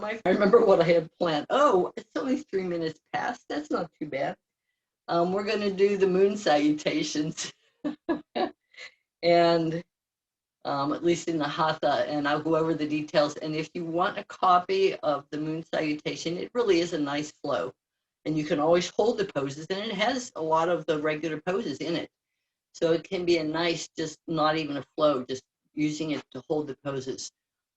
I remember what I had planned. Oh, it's only 3 minutes past. That's not too bad. We're going to do the moon salutations. And at least in the hatha, and I'll go over the details. And if you want a copy of the moon salutation, it really is a nice flow. And you can always hold the poses, and it has a lot of the regular poses in it. So it can be a nice, just not even a flow, just using it to hold the poses.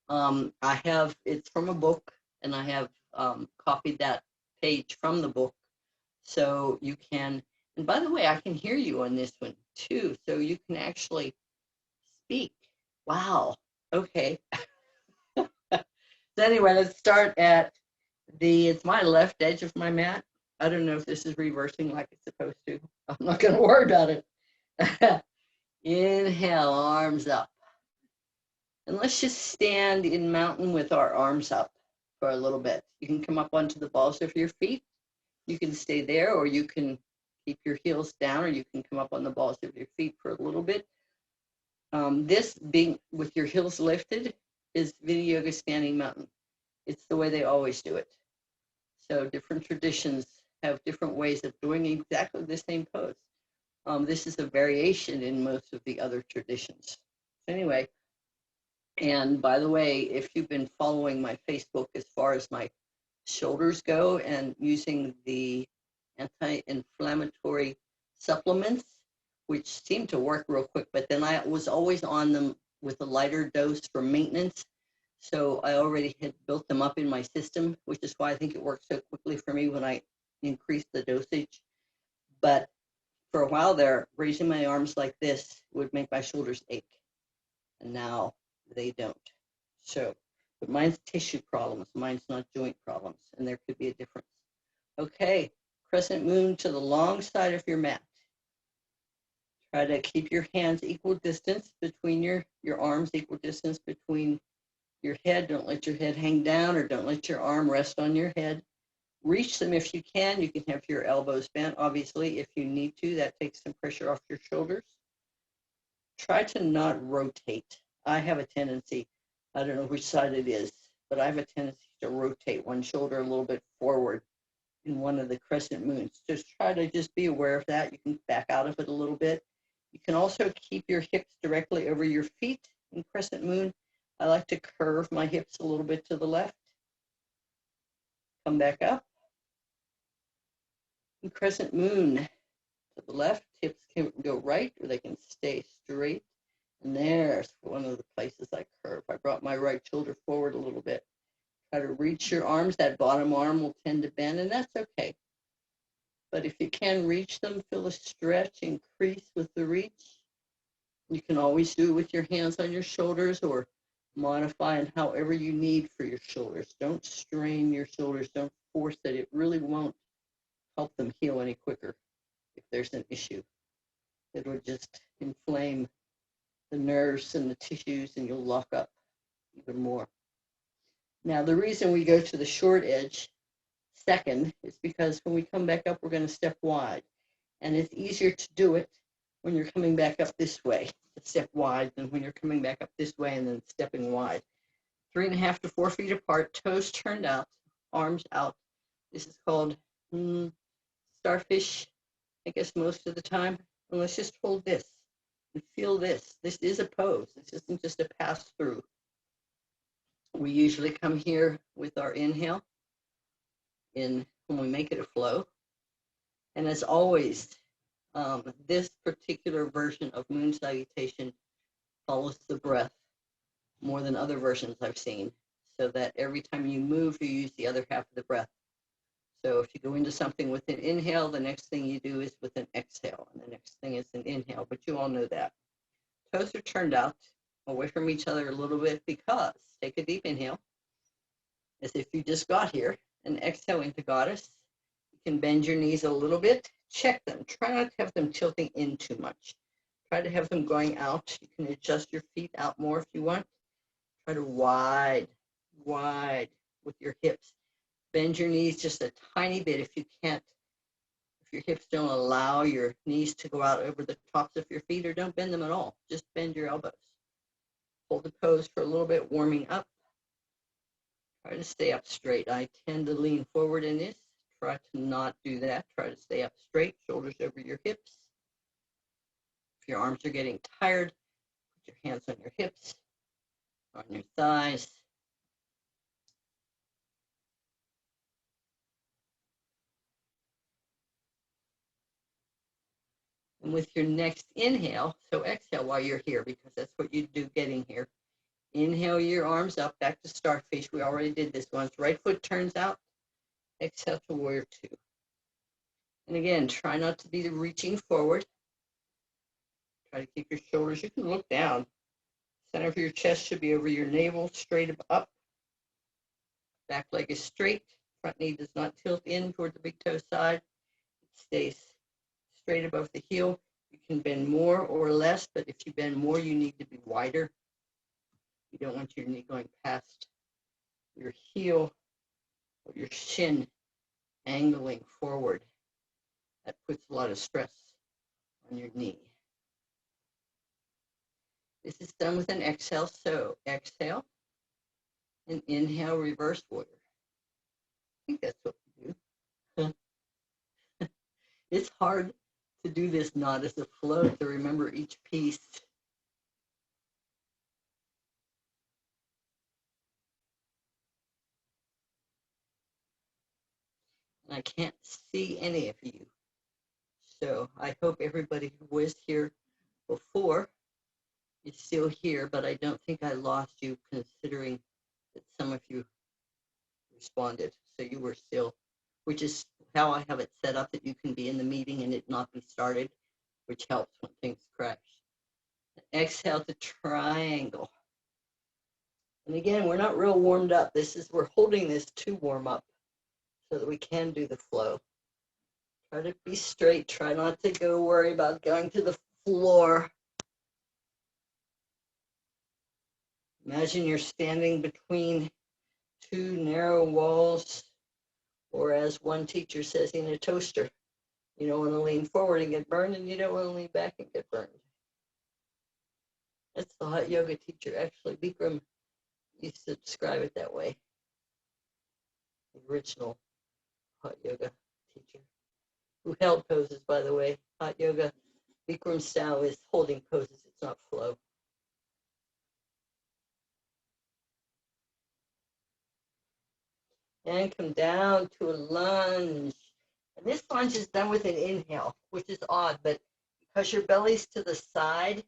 It's from a book, and I have copied that page from the book. So you can, and by the way, I can hear you on this one too. So you can actually speak. Wow. Okay. So anyway, let's start at it's my left edge of my mat. I don't know if this is reversing like it's supposed to. I'm not going to worry about it. Inhale, arms up. And let's just stand in mountain with our arms up for a little bit. You can come up onto the balls of your feet. You can stay there, or you can keep your heels down, or you can come up on the balls of your feet for a little bit. This being with your heels lifted is Vinyasa Yoga Standing Mountain. It's the way they always do it. So different traditions have different ways of doing exactly the same pose. This is a variation in most of the other traditions. Anyway, and by the way, if you've been following my Facebook as far as my shoulders go and using the anti-inflammatory supplements, which seem to work real quick, but then I was always on them with a lighter dose for maintenance. So I already had built them up in my system, which is why I think it worked so quickly for me when I increased the dosage. But for a while there, raising my arms like this would make my shoulders ache. And now they don't. So, but mine's tissue problems. Mine's not joint problems. And there could be a difference. Okay, crescent moon to the long side of your mat. Try to keep your hands equal distance between your arms, equal distance between your head. Don't let your head hang down, or don't let your arm rest on your head. Reach them if you can. You can have your elbows bent, obviously, if you need to. That takes some pressure off your shoulders. Try to not rotate. I have a tendency, I don't know which side it is, but I have a tendency to rotate one shoulder a little bit forward in one of the crescent moons. Just try to just be aware of that. You can back out of it a little bit. You can also keep your hips directly over your feet in crescent moon. I like to curve my hips a little bit to the left. Come back up. In crescent moon to the left, hips can go right, or they can stay straight. And there's one of the places I curve. I brought my right shoulder forward a little bit. Try to reach your arms. That bottom arm will tend to bend, and that's okay. But if you can reach them, feel a stretch, increase with the reach. You can always do it with your hands on your shoulders, or modify it however you need for your shoulders. Don't strain your shoulders. Don't force it. It really won't help them heal any quicker if there's an issue. It will just inflame the nerves and the tissues, and you'll lock up even more. Now, the reason we go to the short edge second is because when we come back up, we're going to step wide. And it's easier to do it when you're coming back up this way, to step wide, than when you're coming back up this way and then stepping wide. 3.5 to 4 feet apart, toes turned out, arms out. This is called starfish, I guess, most of the time. And let's just hold this and feel this. This is a pose. This isn't just a pass through. We usually come here with our inhale when we make it a flow. And as always, this particular version of moon salutation follows the breath more than other versions I've seen, so that every time you move, you use the other half of the breath. So if you go into something with an inhale, the next thing you do is with an exhale, and the next thing is an inhale, but you all know that. Toes are turned out away from each other a little bit, because take a deep inhale, as if you just got here, and exhale into goddess. You can bend your knees a little bit. Check them. Try not to have them tilting in too much. Try to have them going out. You can adjust your feet out more if you want. Try to wide with your hips. Bend your knees just a tiny bit if you can't. If your hips don't allow your knees to go out over the tops of your feet, or don't bend them at all. Just bend your elbows. Hold the pose for a little bit, warming up. Try to stay up straight. I tend to lean forward in this. Try to not do that. Try to stay up straight, shoulders over your hips. If your arms are getting tired, put your hands on your hips, on your thighs. And with your next inhale, so exhale while you're here, because that's what you do getting here. Inhale your arms up, back to starfish. We already did this once. Right foot turns out. Exhale to warrior two. And again, try not to be reaching forward. Try to keep your shoulders. You can look down. Center of your chest should be over your navel, straight up. Back leg is straight. Front knee does not tilt in toward the big toe side. It stays straight above the heel. You can bend more or less, but if you bend more, you need to be wider. You don't want your knee going past your heel or your shin angling forward. That puts a lot of stress on your knee. This is done with an exhale, so exhale and inhale, reverse warrior. I think that's what we do. It's hard to do this not as a flow, to remember each piece. And I can't see any of you. So I hope everybody who was here before is still here, but I don't think I lost you, considering that some of you responded. So you were still, which is how I have it set up, that you can be in the meeting and it not be started, which helps when things crash. Exhale to triangle. And again, we're not real warmed up. We're holding this to warm up so that we can do the flow. Try to be straight. Try not to worry about going to the floor. Imagine you're standing between two narrow walls, or as one teacher says, in a toaster. You don't want to lean forward and get burned, and you don't want to lean back and get burned. That's the hot yoga teacher. Actually, Bikram used to describe it that way. The original hot yoga teacher, who held poses, by the way. Hot yoga, Bikram style, is holding poses. It's not flow. And come down to a lunge. And this lunge is done with an inhale, which is odd, but because your belly's to the side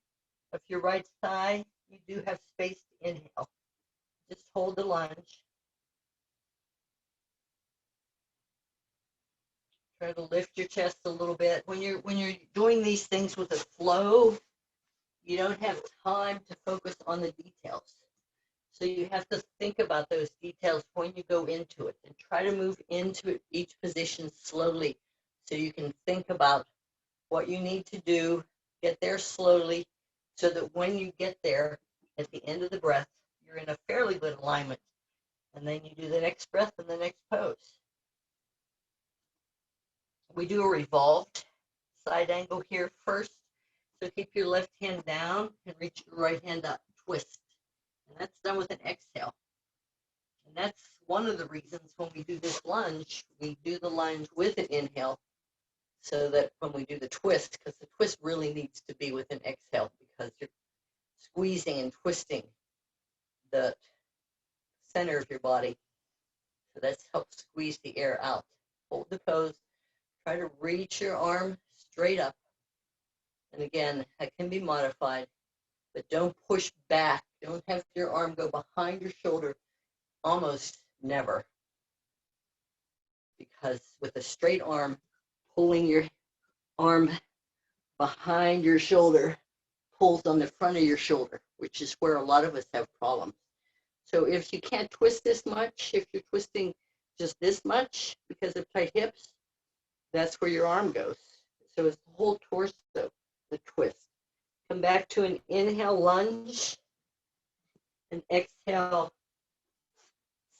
of your right thigh, you do have space to inhale. Just hold the lunge. Try to lift your chest a little bit. When you're doing these things with a flow, you don't have time to focus on the details. So you have to think about those details when you go into it, and try to move into each position slowly so you can think about what you need to do, get there slowly, so that when you get there at the end of the breath, you're in a fairly good alignment. And then you do the next breath and the next pose. We do a revolved side angle here first. So keep your left hand down and reach your right hand up, twist. And that's done with an exhale. And that's one of the reasons when we do this lunge, we do the lunge with an inhale, so that when we do the twist, because the twist really needs to be with an exhale, because you're squeezing and twisting the center of your body. So that's helps squeeze the air out. Hold the pose. Try to reach your arm straight up. And again, that can be modified, but don't push back. Don't have your arm go behind your shoulder, almost never. Because with a straight arm, pulling your arm behind your shoulder pulls on the front of your shoulder, which is where a lot of us have problems. So if you can't twist this much, if you're twisting just this much because of tight hips, that's where your arm goes. So it's the whole torso, the twist. Come back to an inhale lunge, and exhale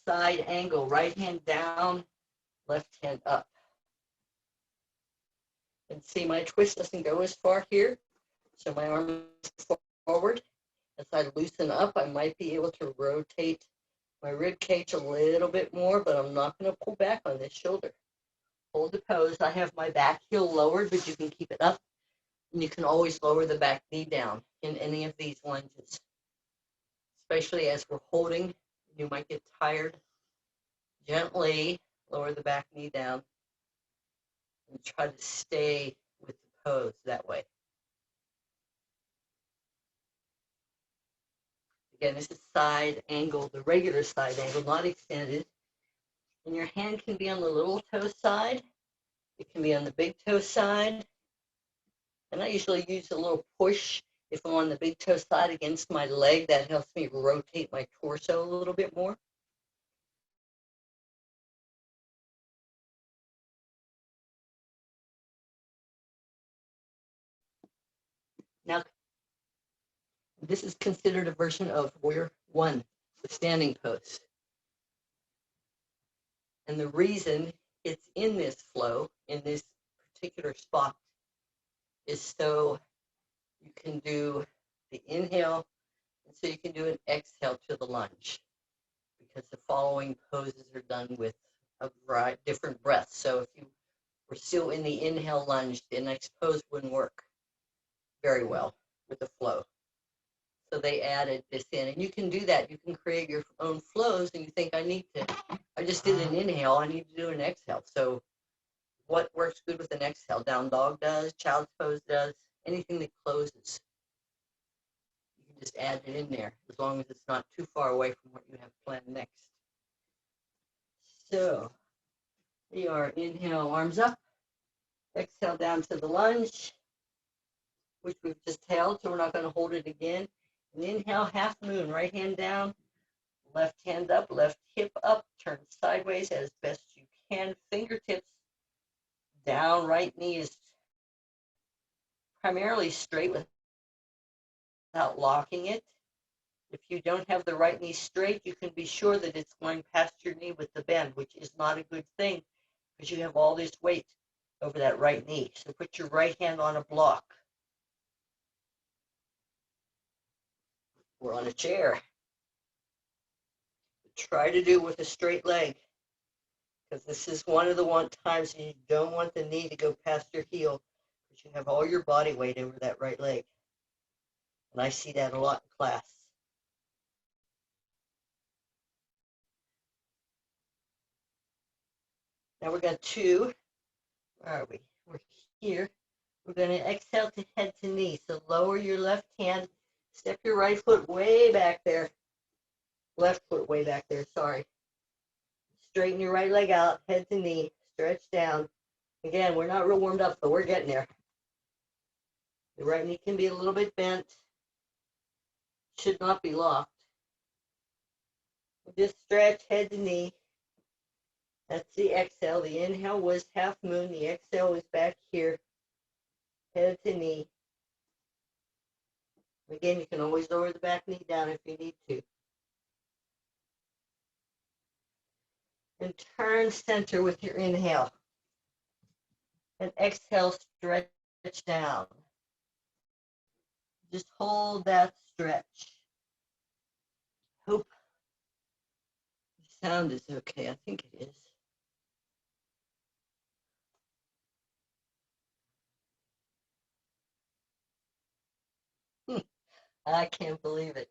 side angle. Right hand down, left hand up. And see, my twist doesn't go as far here, so my arm is forward. As I loosen up, I might be able to rotate my rib cage a little bit more, but I'm not going to pull back on this shoulder. Hold the pose. I have my back heel lowered, but you can keep it up. And you can always lower the back knee down in any of these lunges, especially as we're holding. You might get tired. Gently lower the back knee down and try to stay with the pose that way. Again, this is side angle, the regular side angle, not extended. And your hand can be on the little toe side. It can be on the big toe side. And I usually use a little push if I'm on the big toe side against my leg. That helps me rotate my torso a little bit more. Now, this is considered a version of Warrior One, the standing pose. And the reason it's in this flow, in this particular spot, is so you can do the inhale, and so you can do an exhale to the lunge, because the following poses are done with a variety of different breaths. So if you were still in the inhale lunge, the next pose wouldn't work very well with the flow. So they added this in, and you can do that. You can create your own flows, and you think, I just did an inhale, I need to do an exhale. So what works good with an exhale? Down dog does, child's pose does, anything that closes. You can just add it in there, as long as it's not too far away from what you have planned next. So we are inhale, arms up, exhale down to the lunge, which we've just held, so we're not going to hold it again. And inhale, half moon, right hand down, left hand up, left hip up, turn sideways as best you can, fingertips down, right knee is primarily straight without locking it. If you don't have the right knee straight, you can be sure that it's going past your knee with the bend, which is not a good thing because you have all this weight over that right knee. So put your right hand on a block or on a chair. Try to do it with a straight leg, because this is one of the times you don't want the knee to go past your heel, because you have all your body weight over that right leg. And I see that a lot in class. Now we're got two. Where are we? We're here. We're going to exhale to head to knee. So lower your left hand, step your right foot way back there. Left foot way back there, sorry. Straighten your right leg out, head to knee, stretch down. Again, we're not real warmed up, but we're getting there. The right knee can be a little bit bent. Should not be locked. Just stretch, head to knee. That's the exhale. The inhale was half moon. The exhale was back here. Head to knee. Again, you can always lower the back knee down if you need to. And turn center with your inhale. And exhale, stretch down. Just hold that stretch. Hope the sound is okay. I think it is. I can't believe it.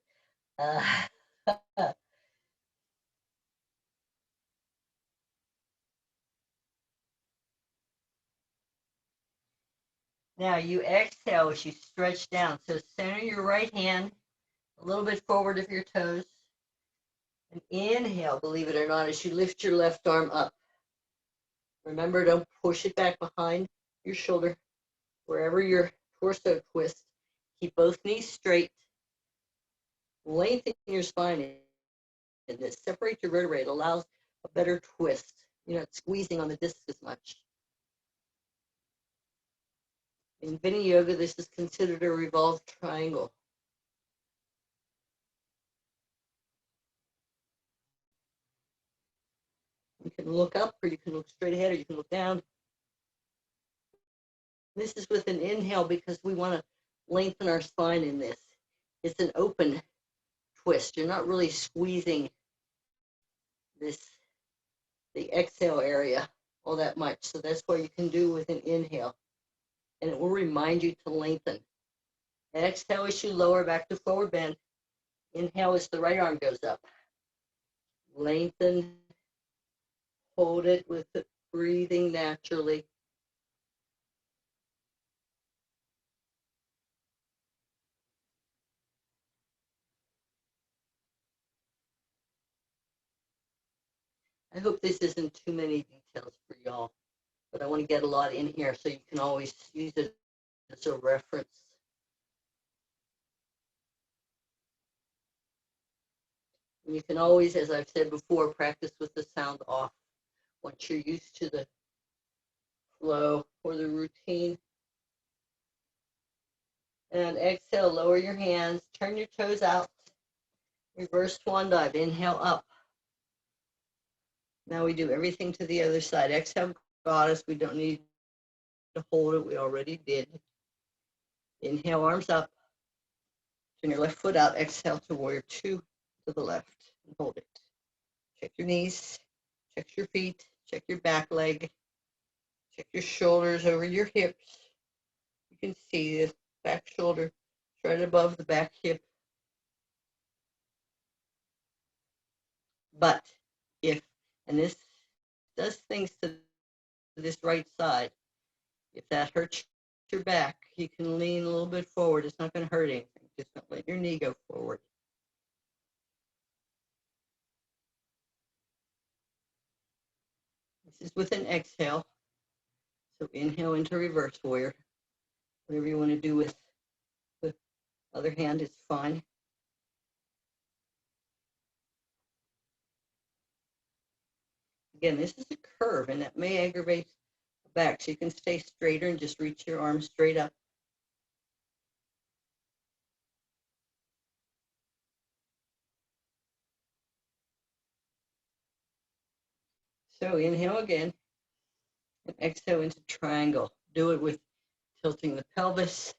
Now you exhale as you stretch down. So center your right hand a little bit forward of your toes. And inhale, believe it or not, as you lift your left arm up. Remember, don't push it back behind your shoulder. Wherever your torso twists, keep both knees straight. Lengthen your spine and this. Separate your vertebrae. It allows a better twist. You're not squeezing on the disc as much. In Vinyasa, this is considered a revolved triangle. You can look up, or you can look straight ahead, or you can look down. This is with an inhale because we want to lengthen our spine in this. It's an open twist. You're not really squeezing the exhale area all that much. So that's what you can do with an inhale. And it will remind you to lengthen. Exhale as you lower back to forward bend. Inhale as the right arm goes up. Lengthen. Hold it with it, breathing naturally. I hope this isn't too many details for y'all, but I want to get a lot in here so you can always use it as a reference. And you can always, as I've said before, practice with the sound off once you're used to the flow or the routine. And exhale, lower your hands, turn your toes out, reverse swan dive, inhale up. Now we do everything to the other side. Exhale, goddess, we don't need to hold it, we already did. Inhale, arms up, turn your left foot out, exhale to warrior two to the left, and hold it. Check your knees, check your feet, check your back leg, check your shoulders over your hips. You can see the back shoulder right above the back hip. But if, and this does things to this right side, if that hurts your back, you can lean a little bit forward. It's not going to hurt anything. Just don't let your knee go forward. This is with an exhale. So inhale into reverse warrior. Whatever you want to do with the other hand is fine. Again, this is a curve, and that may aggravate the back, so you can stay straighter and just reach your arms straight up. So inhale again, and exhale into triangle. Do it with tilting the pelvis,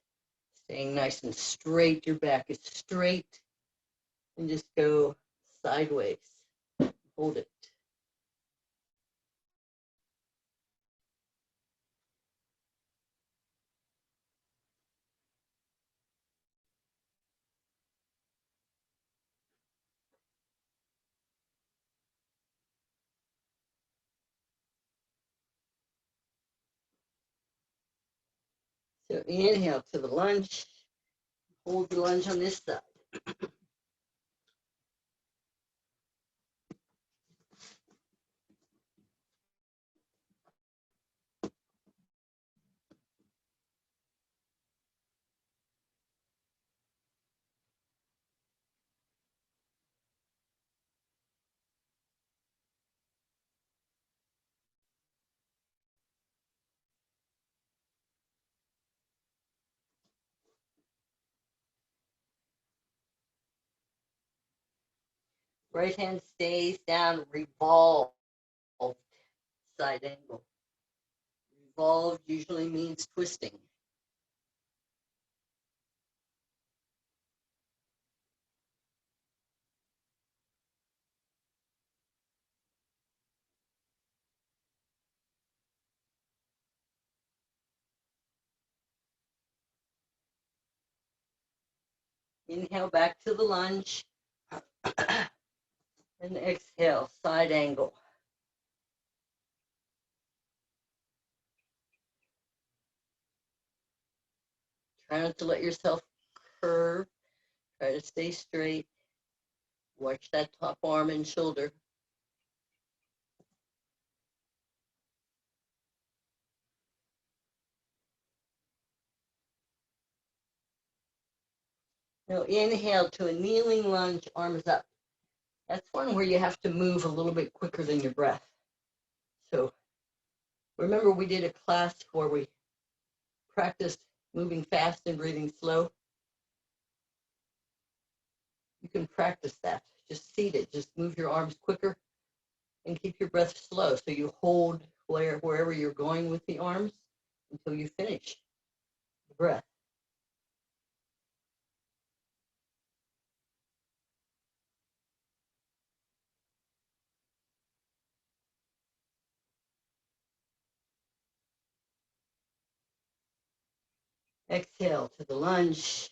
staying nice and straight. Your back is straight, and just go sideways. Hold it. So inhale to the lunge. Hold the lunge on this side. Right hand stays down, revolved, side angle. Revolved usually means twisting. Inhale back to the lunge. And exhale, side angle. Try not to let yourself curve. Try to stay straight. Watch that top arm and shoulder. Now inhale to a kneeling lunge, arms up. That's one where you have to move a little bit quicker than your breath. So remember we did a class where we practiced moving fast and breathing slow. You can practice that. Just seated. Just move your arms quicker and keep your breath slow. So you hold wherever you're going with the arms until you finish the breath. Exhale to the lunge.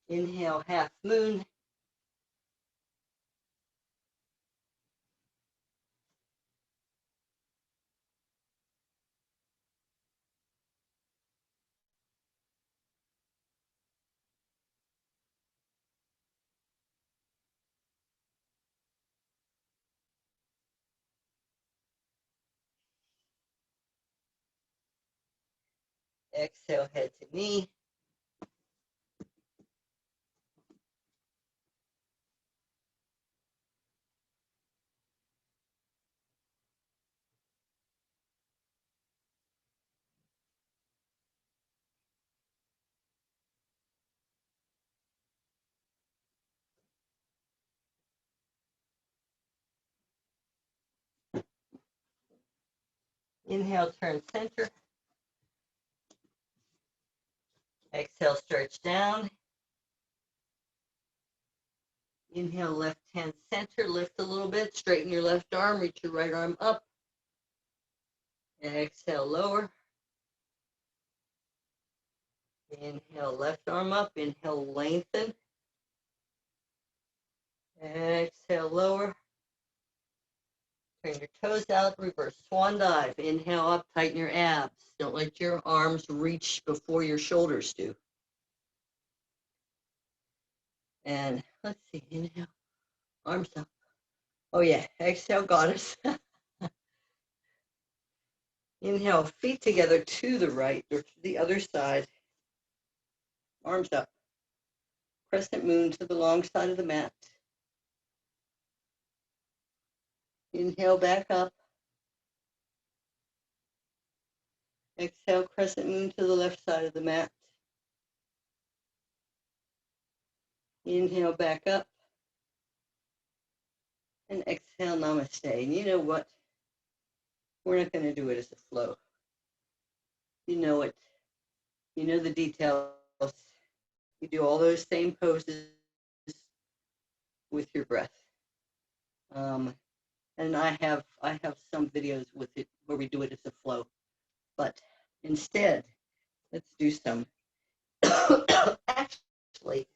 Inhale, half moon. Exhale, head to knee. Inhale, turn center. Exhale, stretch down. Inhale, left hand center, lift a little bit, straighten your left arm, reach your right arm up. Exhale, lower. Inhale, left arm up, inhale, lengthen. Exhale, lower. Turn your toes out, reverse swan dive. Inhale up, tighten your abs. Don't let your arms reach before your shoulders do. And let's see, inhale, arms up. Oh yeah, exhale, goddess. Inhale, feet together to the right or to the other side. Arms up. Crescent moon to the long side of the mat. Inhale, back up. Exhale, crescent moon to the left side of the mat. Inhale, back up. And exhale, namaste. And you know what? We're not going to do it as a flow. You know it. You know the details. You do all those same poses with your breath. And I have some videos with it where we do it as a flow. But instead, let's do some. Actually,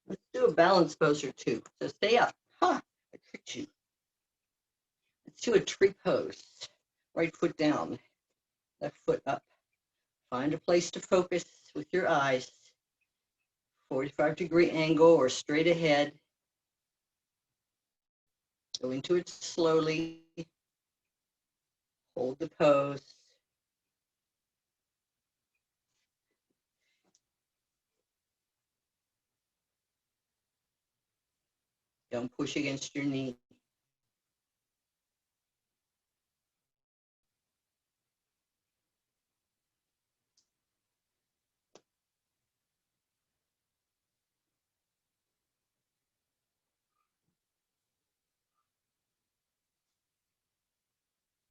let's do a balance pose or two. So stay up. I tricked you. Let's do a tree pose. Right foot down, left foot up. Find a place to focus with your eyes. 45-degree angle or straight ahead. Go into it slowly. Hold the pose. Don't push against your knee.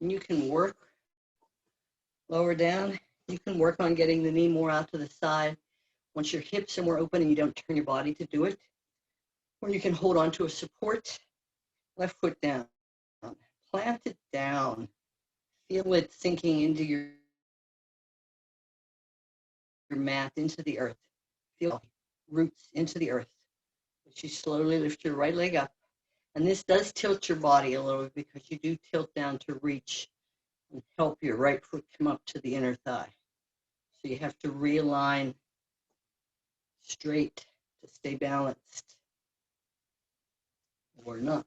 And you can work lower down. You can work on getting the knee more out to the side. Once your hips are more open and you don't turn your body to do it. Or you can hold on to a support. Left foot down. Plant it down. Feel it sinking into your mat, into the earth. Feel roots into the earth. As you slowly lift your right leg up. And this does tilt your body a little because you do tilt down to reach and help your right foot come up to the inner thigh. So you have to realign straight to stay balanced or not.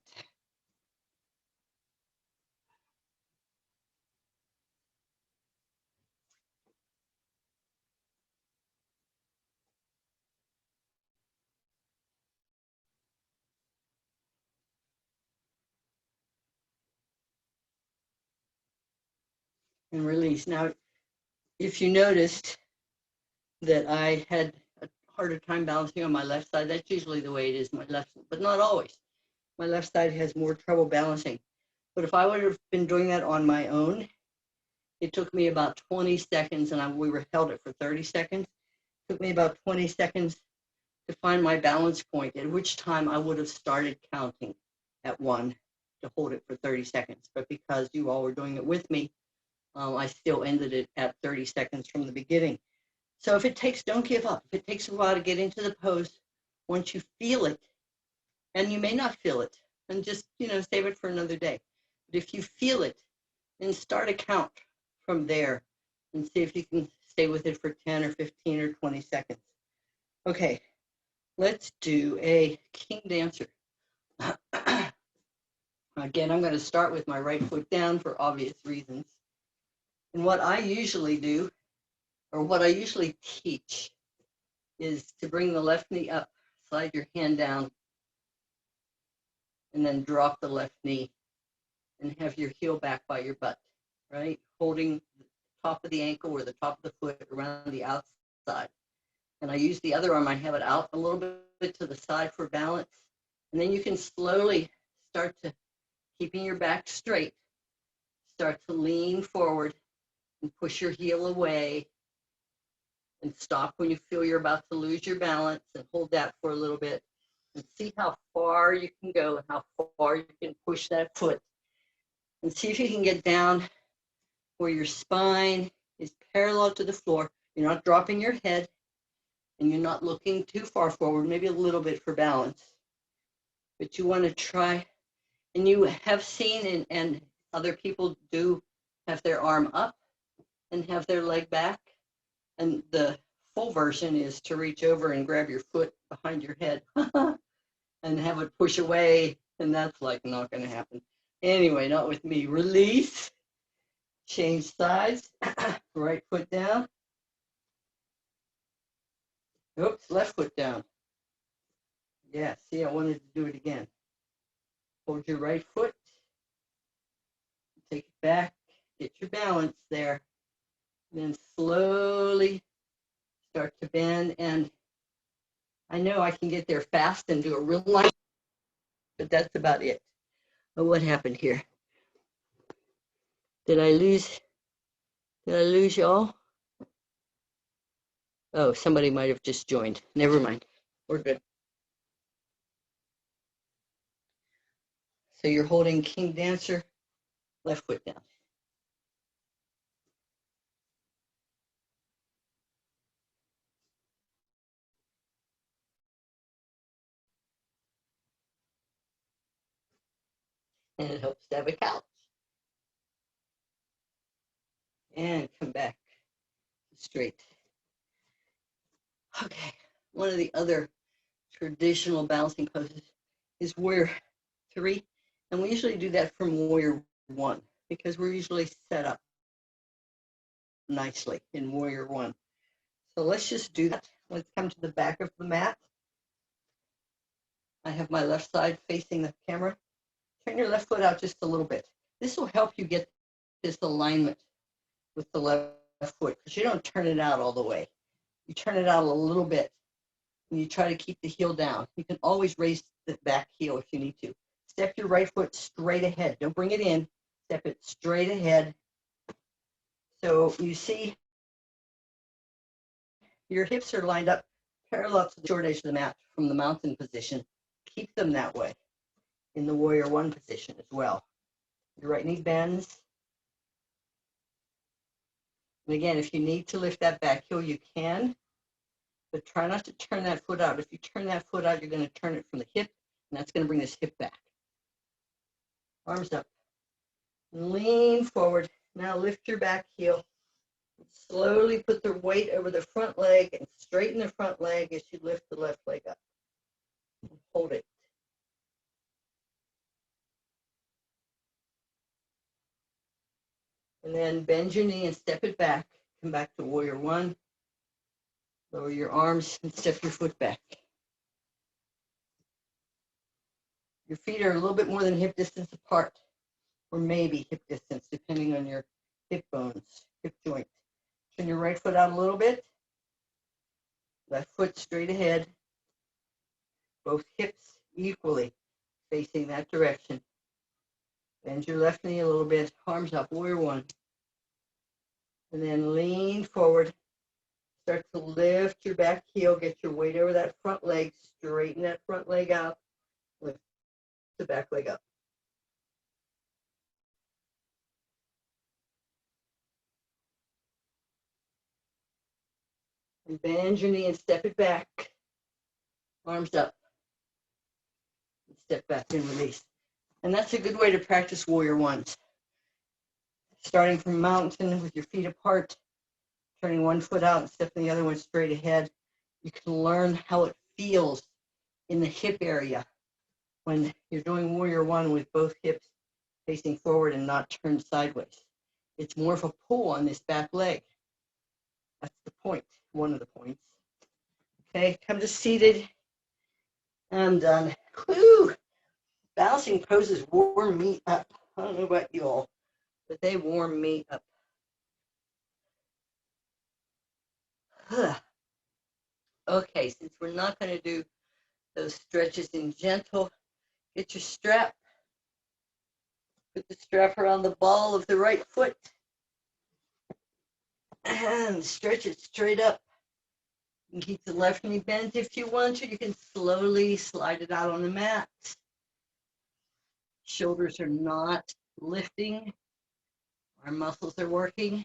And release. Now, if you noticed that I had a harder time balancing on my left side, that's usually the way it is, my left, but not always. My left side has more trouble balancing. But if I would have been doing that on my own, it took me about 20 seconds, and we held it for 30 seconds. It took me about 20 seconds to find my balance point, at which time I would have started counting at 1 to hold it for 30 seconds. But because you all were doing it with me, I still ended it at 30 seconds from the beginning. So if it takes, don't give up. If it takes a while to get into the pose, once you feel it, and you may not feel it, and just, save it for another day. But if you feel it, then start a count from there and see if you can stay with it for 10 or 15 or 20 seconds. Okay, let's do a king dancer. Again, I'm going to start with my right foot down for obvious reasons. And what I usually do, or what I usually teach, is to bring the left knee up, slide your hand down, and then drop the left knee and have your heel back by your butt, right? Holding the top of the ankle or the top of the foot around the outside. And I use the other arm, I have it out a little bit to the side for balance. And then you can slowly start to, keeping your back straight, start to lean forward and push your heel away and stop when you feel you're about to lose your balance and hold that for a little bit and see how far you can go and how far you can push that foot and see if you can get down where your spine is parallel to the floor. You're not dropping your head and you're not looking too far forward, maybe a little bit for balance, but you want to try. And you have seen, and other people do have their arm up and have their leg back. And the full version is to reach over and grab your foot behind your head and have it push away. And that's like not going to happen. Anyway, not with me. Release, change sides, right foot down. Oops, left foot down. Yeah, see, I wanted to do it again. Hold your right foot. Take it back, get your balance there. Then slowly start to bend. And I know I can get there fast and do a real line, but that's about it. But what happened here? Did I lose y'all? Oh, somebody might have just joined. Never mind. We're good. So you're holding King Dancer, left foot down. And it helps to have a couch. And come back straight. Okay, one of the other traditional balancing poses is warrior 3. And we usually do that from warrior 1 because we're usually set up nicely in warrior 1. So let's just do that. Let's come to the back of the mat. I have my left side facing the camera. Turn your left foot out just a little bit. This will help you get this alignment with the left foot because you don't turn it out all the way. You turn it out a little bit and you try to keep the heel down. You can always raise the back heel if you need to. Step your right foot straight ahead. Don't bring it in. Step it straight ahead. So you see your hips are lined up parallel to the short edge of the mat from the mountain position. Keep them that way in the warrior 1 position as well. Your right knee bends. And again, if you need to lift that back heel, you can, but try not to turn that foot out. If you turn that foot out, you're going to turn it from the hip, and that's going to bring this hip back. Arms up. Lean forward. Now lift your back heel. Slowly put the weight over the front leg and straighten the front leg as you lift the left leg up. Hold it. And then bend your knee and step it back. Come back to warrior 1. Lower your arms and step your foot back. Your feet are a little bit more than hip distance apart, or maybe hip distance, depending on your hip bones, hip joint. Turn your right foot out a little bit. Left foot straight ahead. Both hips equally facing that direction. Bend your left knee a little bit. Arms up, warrior 1. And then lean forward. Start to lift your back heel. Get your weight over that front leg. Straighten that front leg out. Lift the back leg up. And bend your knee and step it back. Arms up. And step back and release. And that's a good way to practice warrior ones. Starting from mountain with your feet apart, turning one foot out and stepping the other one straight ahead. You can learn how it feels in the hip area when you're doing warrior one with both hips facing forward and not turned sideways. It's more of a pull on this back leg. That's the point, one of the points. Okay, come to seated. I'm done. Woo! Balancing poses warm me up. I don't know about you all, but they warm me up. Okay, since we're not going to do those stretches in gentle, get your strap. Put the strap around the ball of the right foot. And stretch it straight up. You can keep the left knee bent if you want to. You can slowly slide it out on the mat. Shoulders are not lifting. Our muscles are working.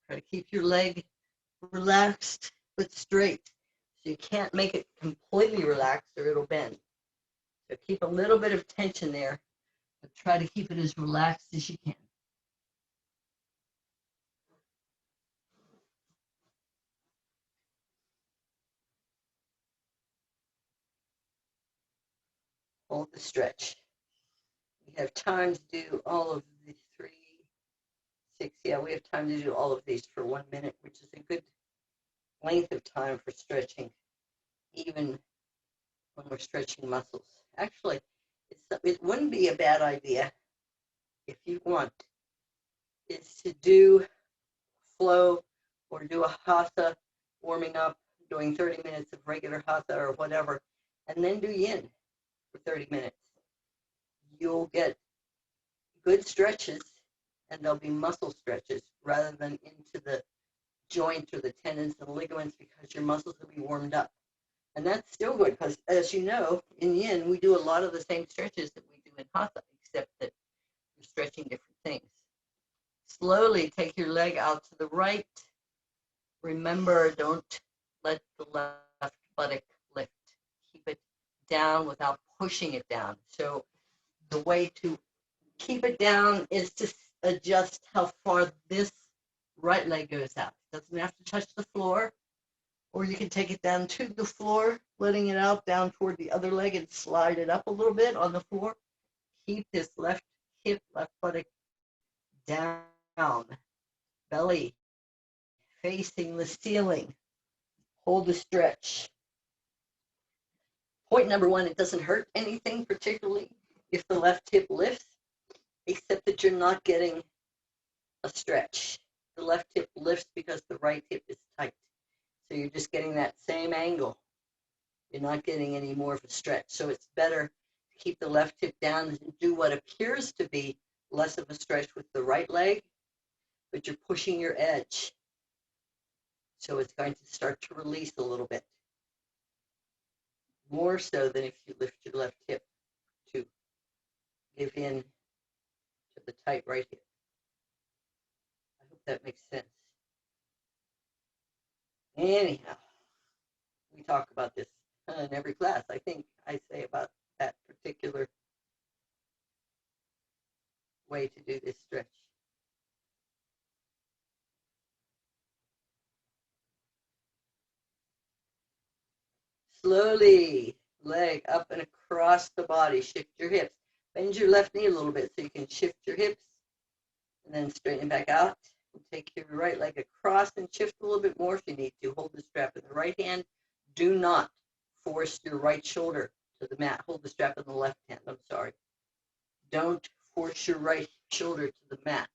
Try to keep your leg relaxed but straight. So you can't make it completely relaxed or it'll bend. So keep a little bit of tension there, but try to keep it as relaxed as you can. Hold the stretch. We have time to do all of the 3, 6. Yeah, we have time to do all of these for 1 minute, which is a good length of time for stretching, even when we're stretching muscles. Actually, it wouldn't be a bad idea, if you want, is to do flow or do a hatha warming up, doing 30 minutes of regular hatha or whatever, and then do yin for 30 minutes. You'll get good stretches, and they'll be muscle stretches rather than into the joint or the tendons and ligaments, because your muscles will be warmed up. And that's still good because, as you know, in yin, we do a lot of the same stretches that we do in hatha, except that we're stretching different things. Slowly take your leg out to the right. Remember, don't let the left buttock lift. Keep it down without pushing it down. So the way to keep it down is to adjust how far this right leg goes out. It doesn't have to touch the floor, or you can take it down to the floor, letting it out down toward the other leg and slide it up a little bit on the floor. Keep this left hip, left buttock down, belly facing the ceiling. Hold the stretch. Point number 1, it doesn't hurt anything particularly if the left hip lifts, except that you're not getting a stretch. The left hip lifts because the right hip is tight. So you're just getting that same angle. You're not getting any more of a stretch. So it's better to keep the left hip down and do what appears to be less of a stretch with the right leg, but you're pushing your edge. So it's going to start to release a little bit. More so than if you lift your left hip to give in to the tight right hip. I hope that makes sense. Anyhow, we talk about this in every class. I think I say about that particular way to do this stretch. Slowly, leg up and across the body. Shift your hips. Bend your left knee a little bit so you can shift your hips. And then straighten back out. And take your right leg across and shift a little bit more if you need to. Hold the strap in the right hand. Do not force your right shoulder to the mat. Hold the strap in the left hand. I'm sorry. Don't force your right shoulder to the mat.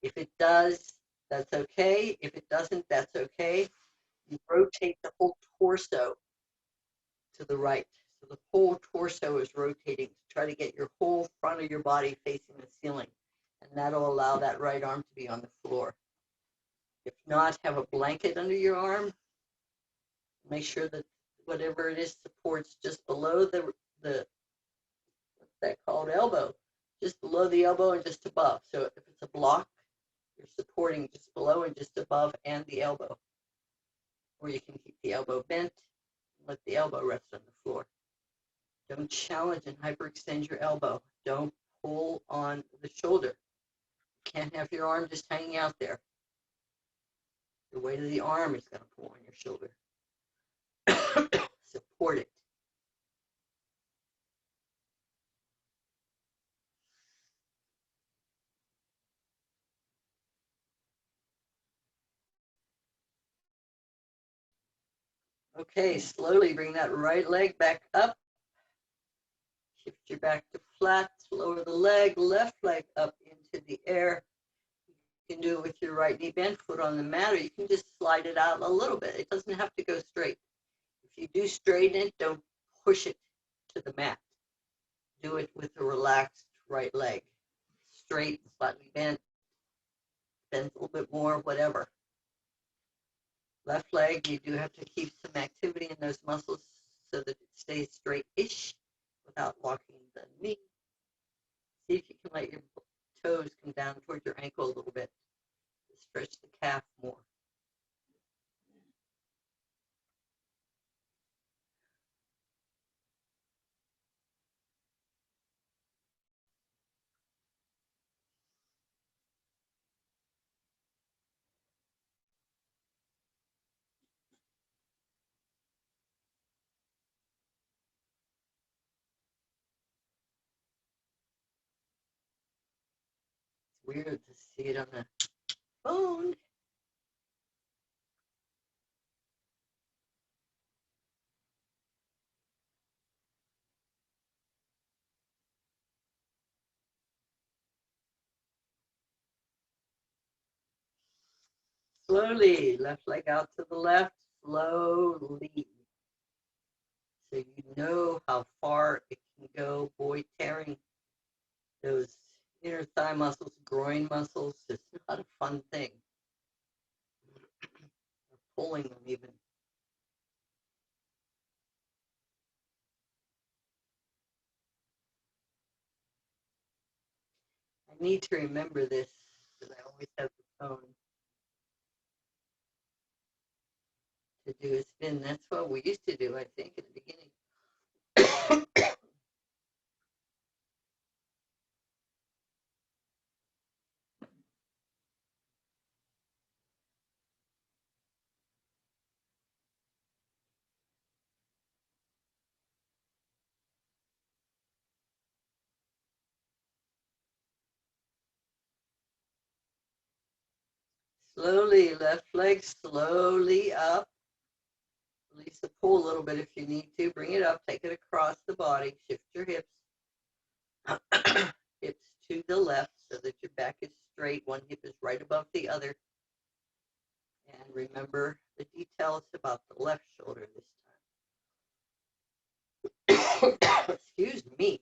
If it does, that's okay. If it doesn't, that's okay. You rotate the whole torso to the right. So the whole torso is rotating to try to get your whole front of your body facing the ceiling. And that'll allow that right arm to be on the floor. If not, have a blanket under your arm. Make sure that whatever it is supports just below the what's that called, elbow. Just below the elbow and just above. So if it's a block, you're supporting just below and just above and the elbow. Or you can keep the elbow bent and let the elbow rest on the floor. Don't challenge and hyperextend your elbow. Don't pull on the shoulder. You can't have your arm just hanging out there. The weight of the arm is going to pull on your shoulder. Support it. Okay, slowly bring that right leg back up. Shift your back to flat, lower the leg, left leg up into the air. You can do it with your right knee bent, foot on the mat, or you can just slide it out a little bit. It doesn't have to go straight. If you do straighten it, don't push it to the mat. Do it with a relaxed right leg. Straight, slightly bent, bend a little bit more, whatever. Left leg, you do have to keep some activity in those muscles so that it stays straight-ish without locking the knee. See if you can let your toes come down towards your ankle a little bit to stretch the calf more. It's weird to see it on the phone. Slowly, left leg out to the left, slowly. So you know how far it can go. Boy, tearing those inner thigh muscles, groin muscles, it's not a fun thing. Or pulling them even. I need to remember this because I always have the phone to do a spin. That's what we used to do, I think, in the beginning. Slowly, left leg slowly up. Release the pull a little bit if you need to. Bring it up, take it across the body. Shift your hips. Hips to the left so that your back is straight. One hip is right above the other. And remember the details about the left shoulder this time. Excuse me.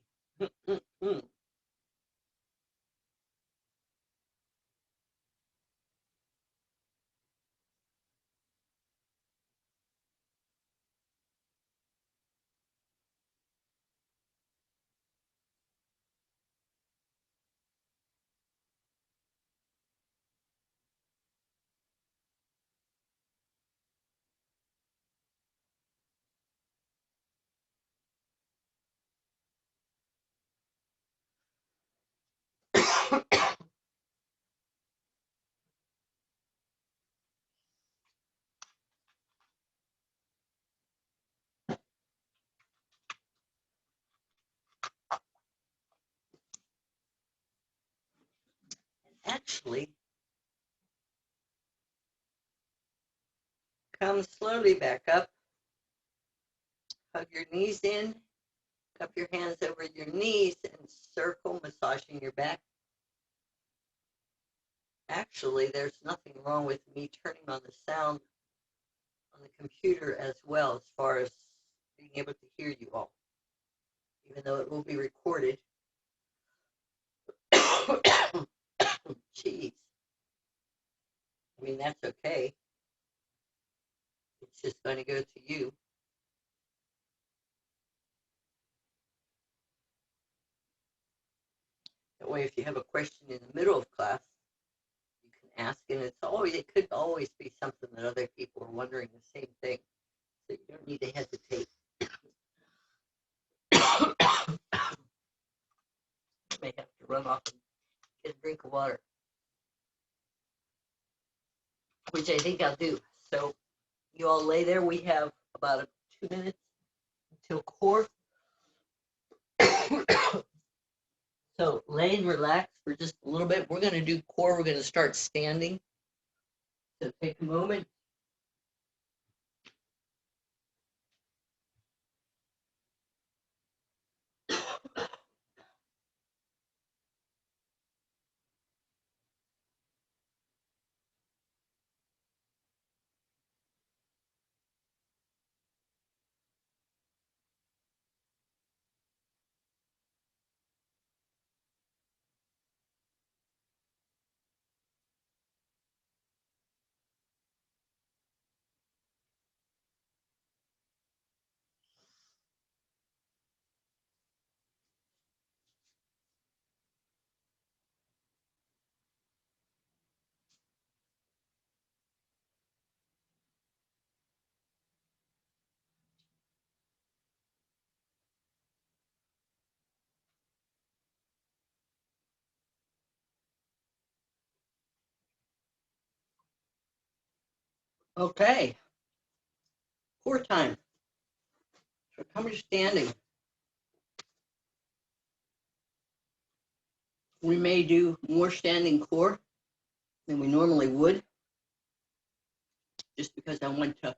Actually, come slowly back up. Hug your knees in. Cup your hands over your knees and circle, massaging your back. Actually, there's nothing wrong with me turning on the sound on the computer as well, as far as being able to hear you all, even though it will be recorded. Jeez. I mean, that's okay. It's just going to go to you. That way, if you have a question in the middle of class, you can asking. It could always be something that other people are wondering the same thing. So you don't need to hesitate. May have to run off and get a drink of water, which I think I'll do. So you all lay there. We have about 2 minutes until core. So lay and relax for just a little bit. We're going to do core. We're going to start standing. So take a moment. Okay. Core time. So come to standing. We may do more standing core than we normally would, just because I want to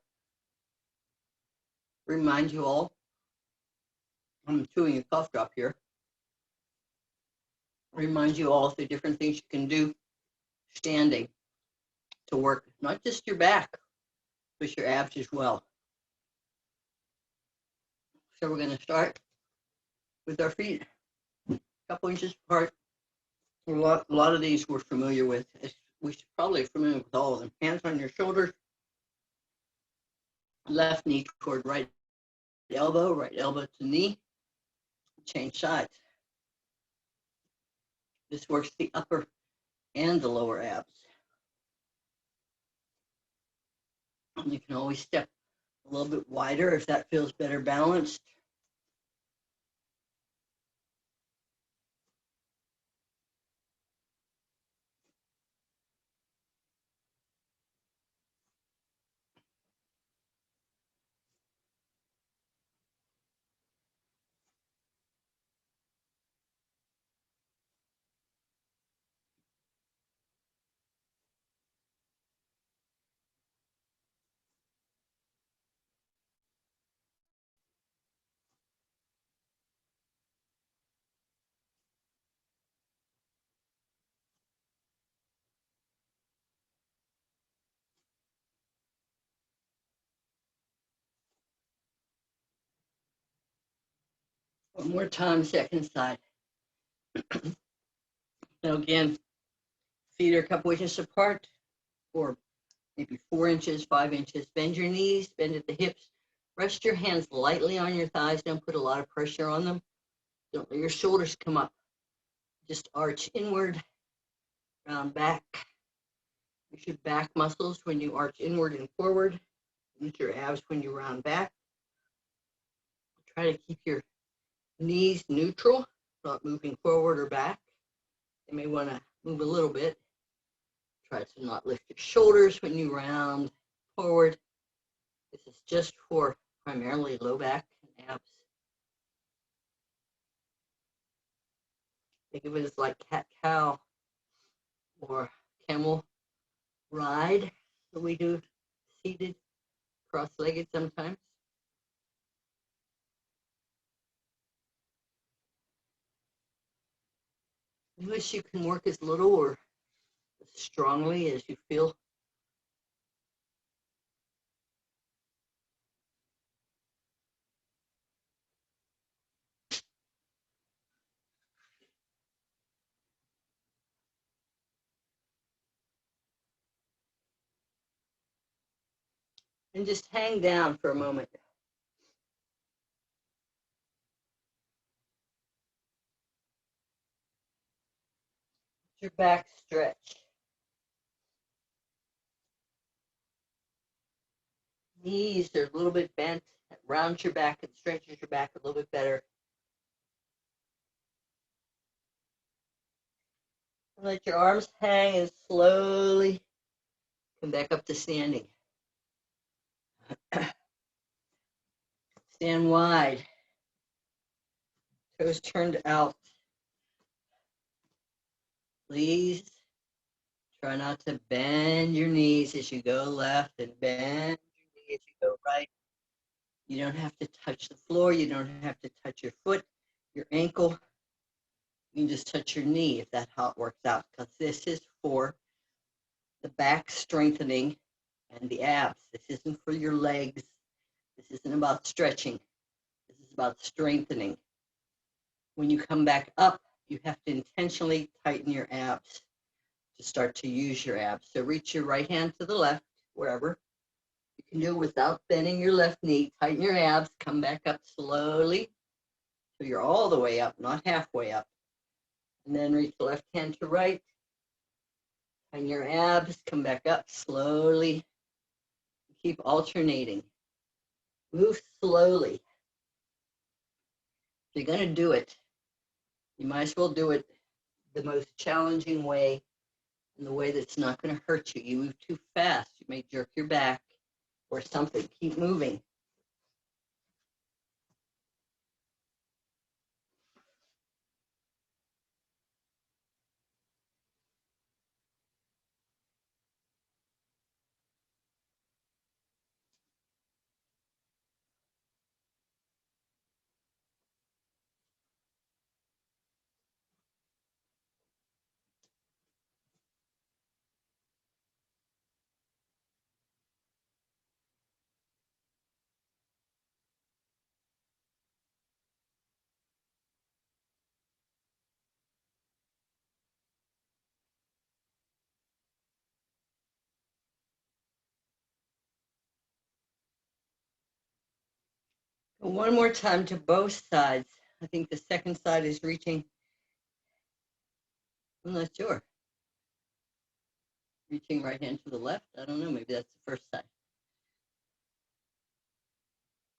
remind you all. I'm chewing a cough drop here. Remind you all of the different things you can do standing to work not just your back, but your abs as well. So we're going to start with our feet a couple inches apart. A lot of these we're familiar with. We should probably be familiar with all of them. Hands on your shoulders. Left knee toward right elbow to knee. Change sides. This works the upper and the lower abs. And you can always step a little bit wider if that feels better balanced. One more time, second side. Now again, feet are a couple inches apart, or maybe 4 inches, 5 inches. Bend your knees, bend at the hips. Rest your hands lightly on your thighs. Don't put a lot of pressure on them. Don't let your shoulders come up. Just arch inward, round back. Use your back muscles when you arch inward and forward. Use your abs when you round back. Try to keep your knees neutral, not moving forward or back. You may want to move a little bit. Try to not lift your shoulders when you round forward. This is just for primarily low back and abs. Think of it as like cat-cow or camel ride that we do seated, cross-legged sometimes. You wish you can work as little or as strongly as you feel. And just hang down for a moment. Your back stretch. knees are a little bit bent. That rounds your back and stretches your back a little bit better. Let your arms hang and slowly come back up to standing. Stand wide. Toes turned out. Please try not to bend your knees as you go left and bend your knee as you go right. You don't have to touch the floor. You don't have to touch your foot, your ankle. You can just touch your knee if that's how it works out, because this is for the back strengthening and the abs. This isn't for your legs. This isn't about stretching. This is about strengthening. When you come back up, you have to intentionally tighten your abs to start to use your abs. So reach your right hand to the left, wherever. You can do it without bending your left knee. Tighten your abs, come back up slowly so you're all the way up, not halfway up. And then reach the left hand to right. Tighten your abs, come back up slowly. Keep alternating. Move slowly. If you're going to do it, you might as well do it the most challenging way, in the way that's not going to hurt you. You move too fast, you may jerk your back or something. Keep moving. One more time to both sides. I think the second side is reaching. I'm not sure. Reaching right hand to the left. I don't know. Maybe that's the first side.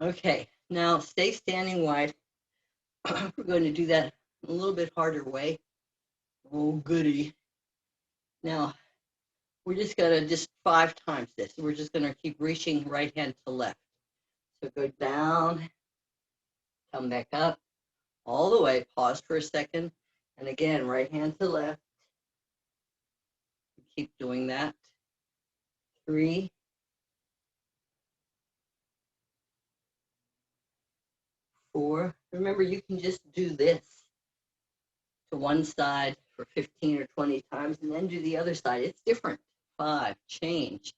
Okay. Now stay standing wide. We're going to do that a little bit harder way. Oh, goody. Now, we're just going to just 5 times this. We're just going to keep reaching right hand to left. So go down, come back up, all the way. Pause for a second. And again, right hand to left. Keep doing that. 3, 4. Remember, you can just do this to one side for 15 or 20 times and then do the other side. It's different. 5, change,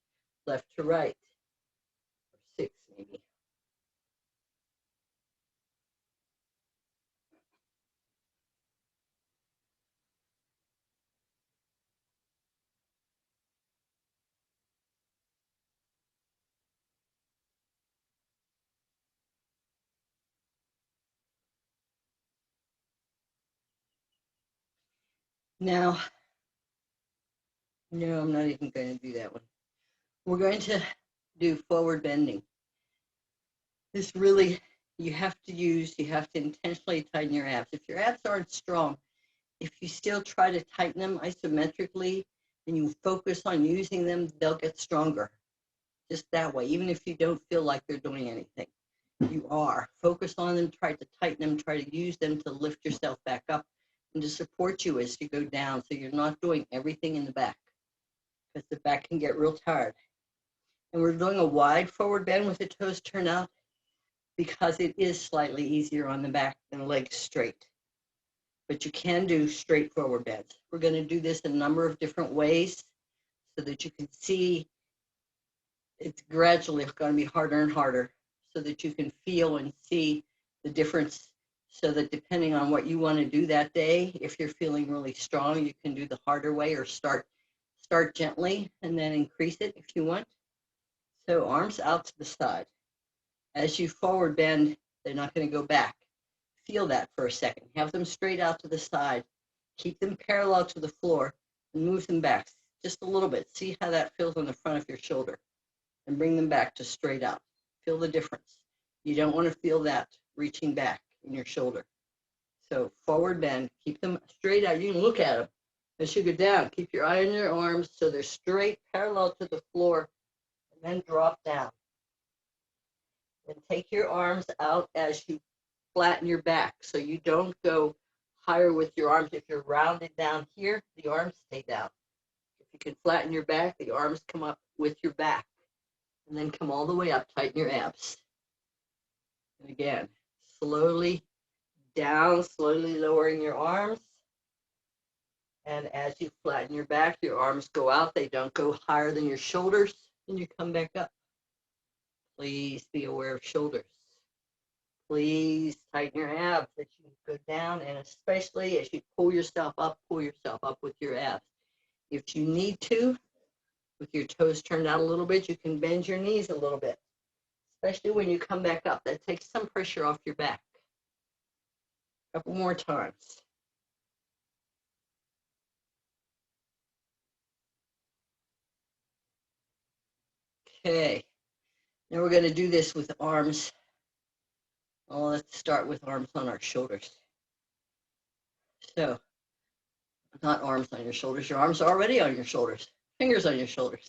left to right. 6 maybe. Now, no, I'm not even going to do that one. We're going to do forward bending. This really, you have to intentionally tighten your abs. If your abs aren't strong, if you still try to tighten them isometrically and you focus on using them, they'll get stronger. Just that way, even if you don't feel like they're doing anything. You are. Focus on them, try to tighten them, try to use them to lift yourself back up and to support you as you go down, so you're not doing everything in the back, because the back can get real tired. And we're doing a wide forward bend with the toes turned out because it is slightly easier on the back than legs straight. But you can do straight forward bends. We're going to do this a number of different ways so that you can see it's gradually going to be harder and harder, so that you can feel and see the difference, so that depending on what you want to do that day, if you're feeling really strong, you can do the harder way or start gently and then increase it if you want. So arms out to the side. As you forward bend, they're not going to go back. Feel that for a second. Have them straight out to the side. Keep them parallel to the floor and move them back just a little bit. See how that feels on the front of your shoulder. and bring them back to straight out. Feel the difference. You don't want to feel that reaching back in your shoulder. So forward bend, keep them straight out. You can look at them as you go down. Keep your eye on your arms so they're straight, parallel to the floor, and then drop down. Then take your arms out as you flatten your back so you don't go higher with your arms. If you're rounded down here, the arms stay down. If you can flatten your back, the arms come up with your back. And then come all the way up, tighten your abs. And again, slowly down, slowly lowering your arms. And as you flatten your back, your arms go out. They don't go higher than your shoulders. And you come back up. Please be aware of shoulders. Please tighten your abs as you go down, and especially as you pull yourself up with your abs. If you need to, with your toes turned out a little bit, you can bend your knees a little bit, especially when you come back up. That takes some pressure off your back. A couple more times. Okay, now we're going to do this with arms. Well, let's start with arms on our shoulders. So, not arms on your shoulders. Your arms are already on your shoulders. Fingers on your shoulders.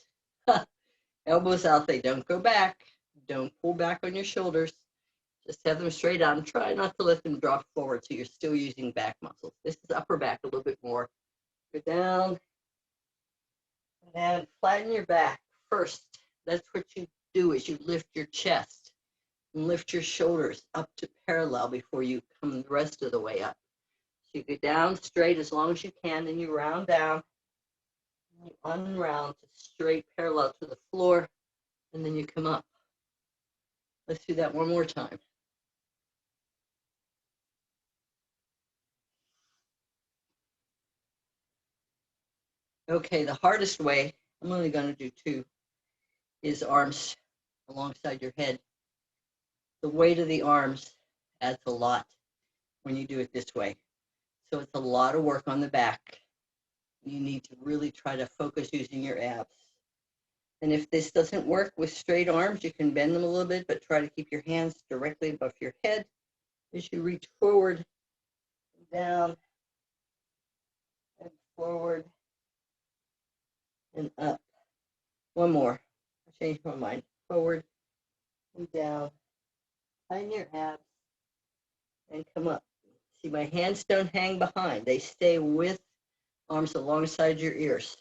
Elbows out. They don't go back. Don't pull back on your shoulders. Just have them straight out and try not to let them drop forward so you're still using back muscles. This is upper back a little bit more. Go down. And then flatten your back first. That's what you do is you lift your chest and lift your shoulders up to parallel before you come the rest of the way up. So you go down straight as long as you can, then you round down. You unround to straight parallel to the floor, and then you come up. Let's do that one more time. Okay, the hardest way, I'm only going to do two, is arms alongside your head. The weight of the arms adds a lot when you do it this way. So it's a lot of work on the back. You need to really try to focus using your abs. And if this doesn't work with straight arms, you can bend them a little bit, but try to keep your hands directly above your head as you reach forward, down, and forward, and up. One more. I changed my mind. Forward and down. Tighten your abs and come up. See, my hands don't hang behind. They stay with arms alongside your ears.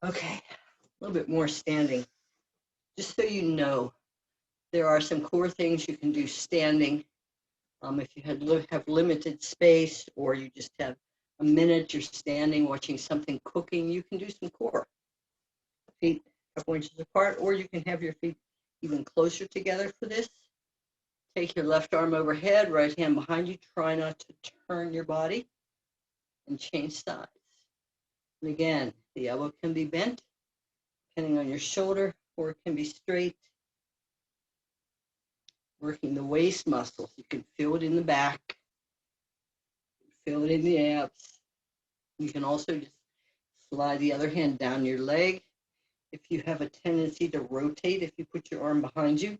Okay, a little bit more standing. Just so you know, there are some core things you can do standing. If you have limited space or you just have a minute, you're standing watching something cooking, you can do some core. Feet a couple inches apart, or you can have your feet even closer together for this. Take your left arm overhead, right hand behind you. Try not to turn your body and change sides. And again, the elbow can be bent depending on your shoulder, or it can be straight. Working the waist muscles. You can feel it in the back. Feel it in the abs. You can also just slide the other hand down your leg. If you have a tendency to rotate, if you put your arm behind you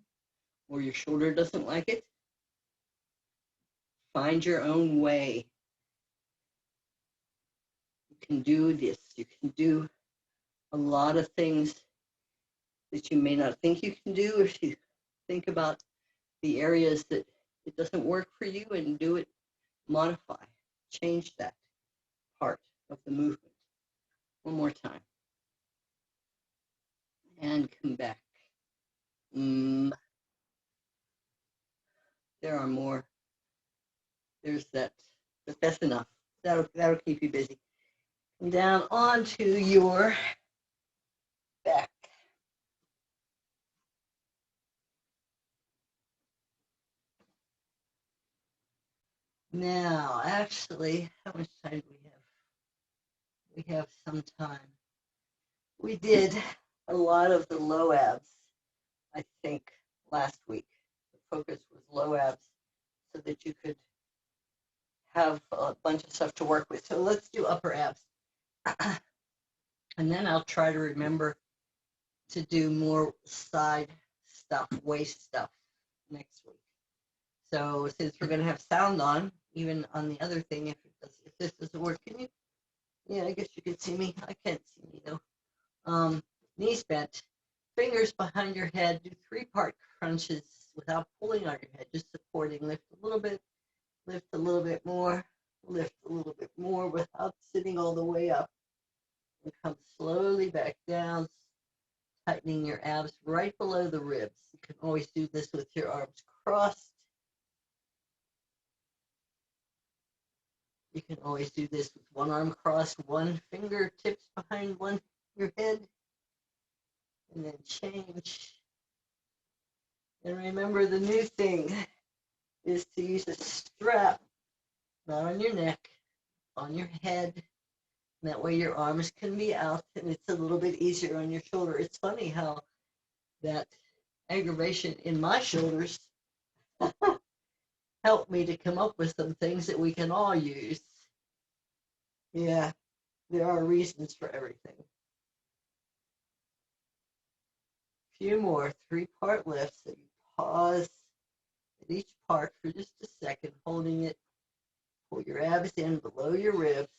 or your shoulder doesn't like it, find your own way. You can do this. You can do a lot of things that you may not think you can do if you think about the areas that it doesn't work for you and do it, modify, change that part of the movement. One more time. And come back. There are more. There's that, but that's enough. That'll keep you busy. Come down onto your back. Now, actually, how much time do we have? We have some time. We did a lot of the low abs, I think, last week. The focus was low abs so that you could have a bunch of stuff to work with. So let's do upper abs. And then I'll try to remember to do more side stuff, waist stuff next week. So since we're going to have sound on, even on the other thing, if this doesn't work, can you? Yeah, I guess you can see me. I can't see me though. Knees bent, fingers behind your head. Do 3-part crunches without pulling on your head, just supporting. Lift a little bit, lift a little bit more, lift a little bit more without sitting all the way up. And come slowly back down, tightening your abs right below the ribs. You can always do this with your arms crossed. You can always do this with one arm crossed, one fingertips behind your head, and then change. And remember, the new thing is to use a strap, not on your neck, on your head. And that way your arms can be out, and it's a little bit easier on your shoulder. It's funny how that aggravation in my shoulders helped me to come up with some things that we can all use. Yeah, there are reasons for everything. A few more 3-part lifts. So you pause at each part for just a second, holding it. Pull your abs in below your ribs.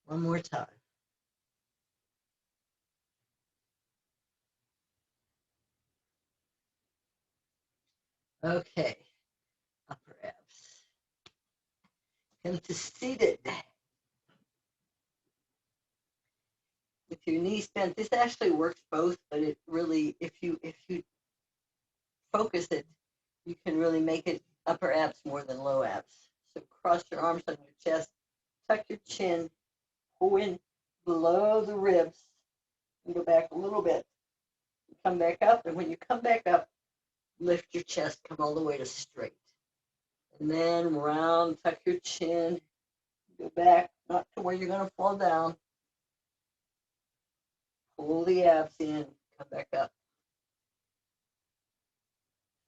One more time. Okay, upper abs. Come to seated. With your knees bent, this actually works both, but it really, if you focus it, you can really make it upper abs more than low abs. So cross your arms on your chest, tuck your chin, pull in below the ribs, and go back a little bit. Come back up, and when you come back up, lift your chest, come all the way to straight. And then round, tuck your chin, go back, not to where you're going to fall down. Pull the abs in, come back up.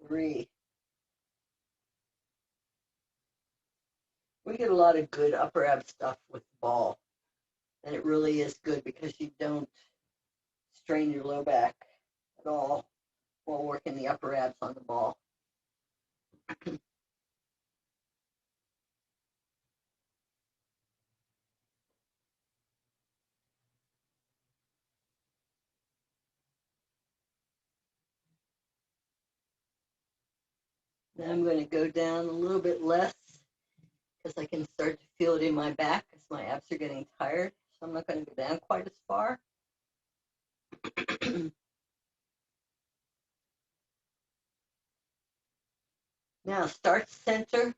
3. We get a lot of good upper ab stuff with the ball. And it really is good because you don't strain your low back at all while working the upper abs on the ball. Now I'm going to go down a little bit less because I can start to feel it in my back because my abs are getting tired. So I'm not going to go down quite as far. Now start center,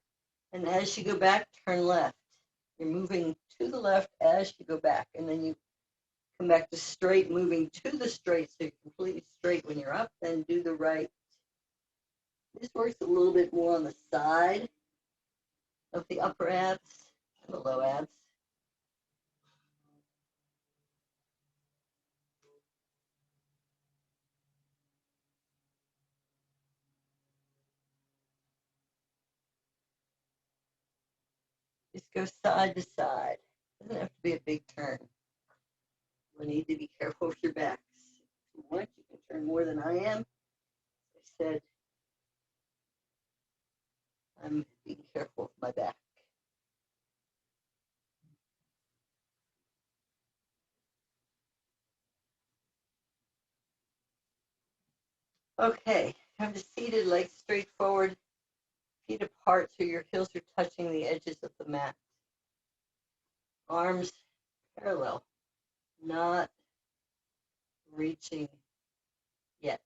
and as you go back, turn left. You're moving to the left as you go back, and then you come back to straight, moving to the straight, so you're completely straight when you're up, then do the right. This works a little bit more on the side of the upper abs and the low abs. Just go side to side. Doesn't have to be a big turn. You need to be careful with your backs. If you want, you can turn more than I am. I said, I'm being careful with my back. Okay, come to seated, legs straight forward, feet apart so your heels are touching the edges of the mat. Arms parallel, not reaching yet.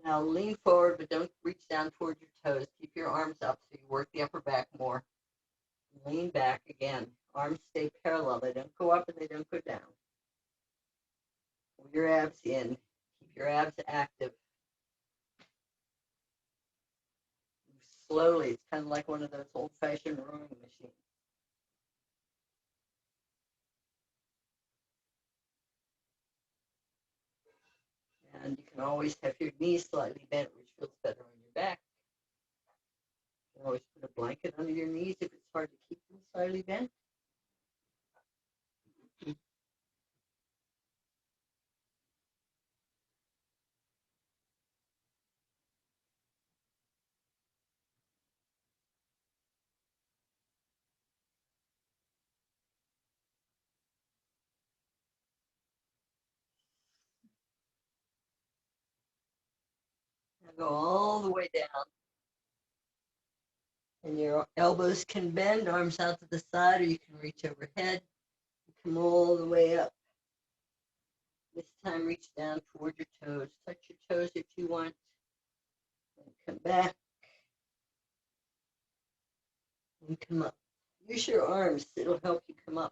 Now lean forward, but don't reach down toward your toes. Keep your arms up so you work the upper back more. Lean back again. Arms stay parallel. They don't go up and they don't go down. Pull your abs in. Keep your abs active. Move slowly. It's kind of like one of those old-fashioned rowing machines. And you can always have your knees slightly bent, which feels better on your back. You can always put a blanket under your knees if it's hard to keep them slightly bent. Now go all the way down. And your elbows can bend, arms out to the side, or you can reach overhead. Come all the way up. This time reach down toward your toes. Touch your toes if you want. And come back. And come up. Use your arms. It'll help you come up.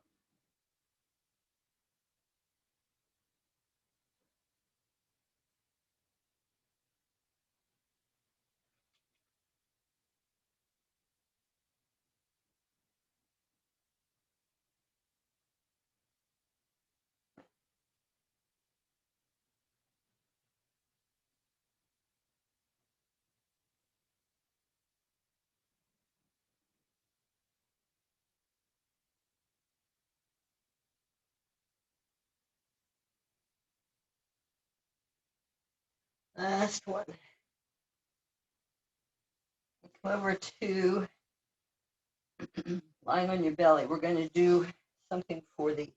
Last one. Come over to lying on your belly. We're going to do something for the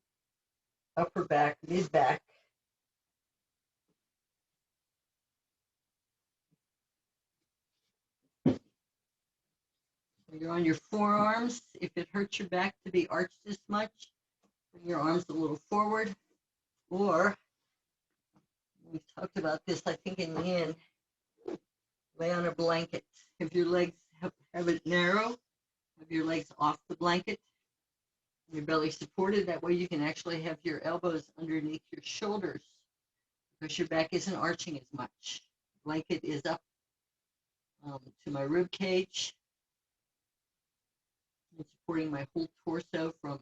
upper back, mid back. You're on your forearms. If it hurts your back to be arched this much, bring your arms a little forward. Or, we've talked about this, I think, in the end, lay on a blanket. If your legs have it narrow, have your legs off the blanket, your belly supported. That way you can actually have your elbows underneath your shoulders because your back isn't arching as much. The blanket is up to my rib cage. I'm supporting my whole torso from,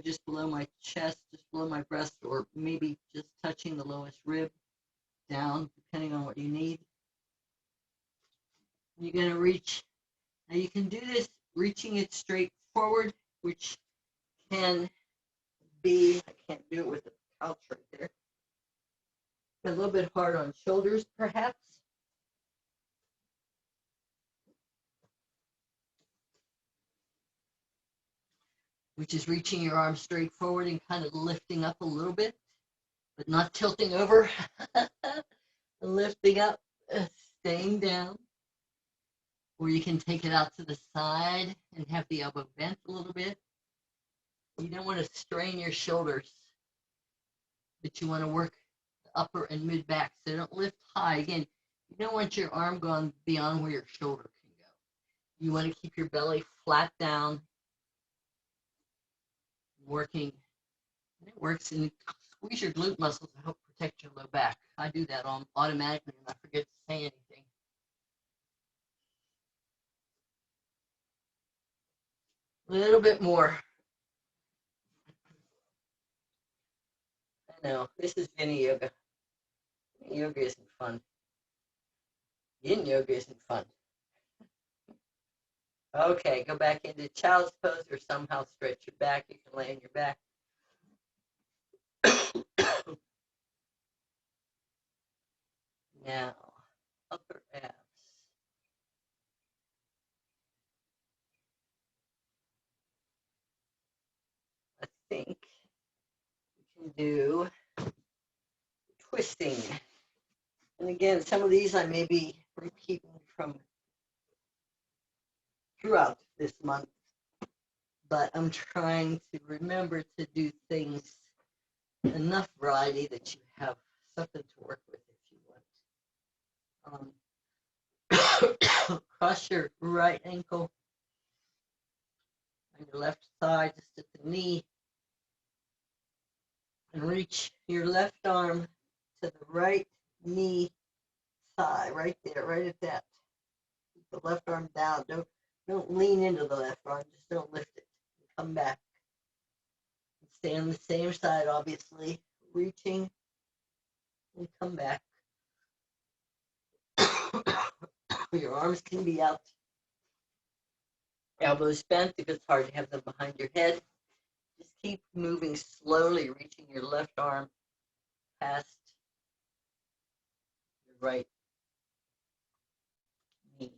just below my chest, just below my breast, or maybe just touching the lowest rib down, depending on what you need. You're going to reach. Now you can do this reaching it straight forward, which can be, I can't do it with the couch right there, a little bit hard on shoulders, perhaps. Which is reaching your arms straight forward and kind of lifting up a little bit, but not tilting over. Lifting up, staying down. Or you can take it out to the side and have the elbow bent a little bit. You don't want to strain your shoulders, but you want to work the upper and mid back. So don't lift high. Again, you don't want your arm going beyond where your shoulder can go. You want to keep your belly flat down, working. It works, and squeeze your glute muscles to help protect your low back. I do that automatically, and I forget to say anything. A little bit more. I know, this is Yin yoga. Yoga isn't fun. Yin yoga isn't fun. Okay, go back into child's pose or somehow stretch your back. You can lay on your back. Now, upper abs. I think we can do twisting. And again, some of these I may be repeating from throughout this month, but I'm trying to remember to do things, enough variety that you have something to work with if you want. Cross your right ankle on your left thigh, just at the knee, and reach your left arm to the right knee thigh, right there, right at that. Keep the left arm down. Don't lean into the left arm. Just don't lift it. Come back. Stay on the same side, obviously. Reaching and come back. Your arms can be out. Elbows bent if it's hard to have them behind your head. Just keep moving slowly, reaching your left arm past your right knee.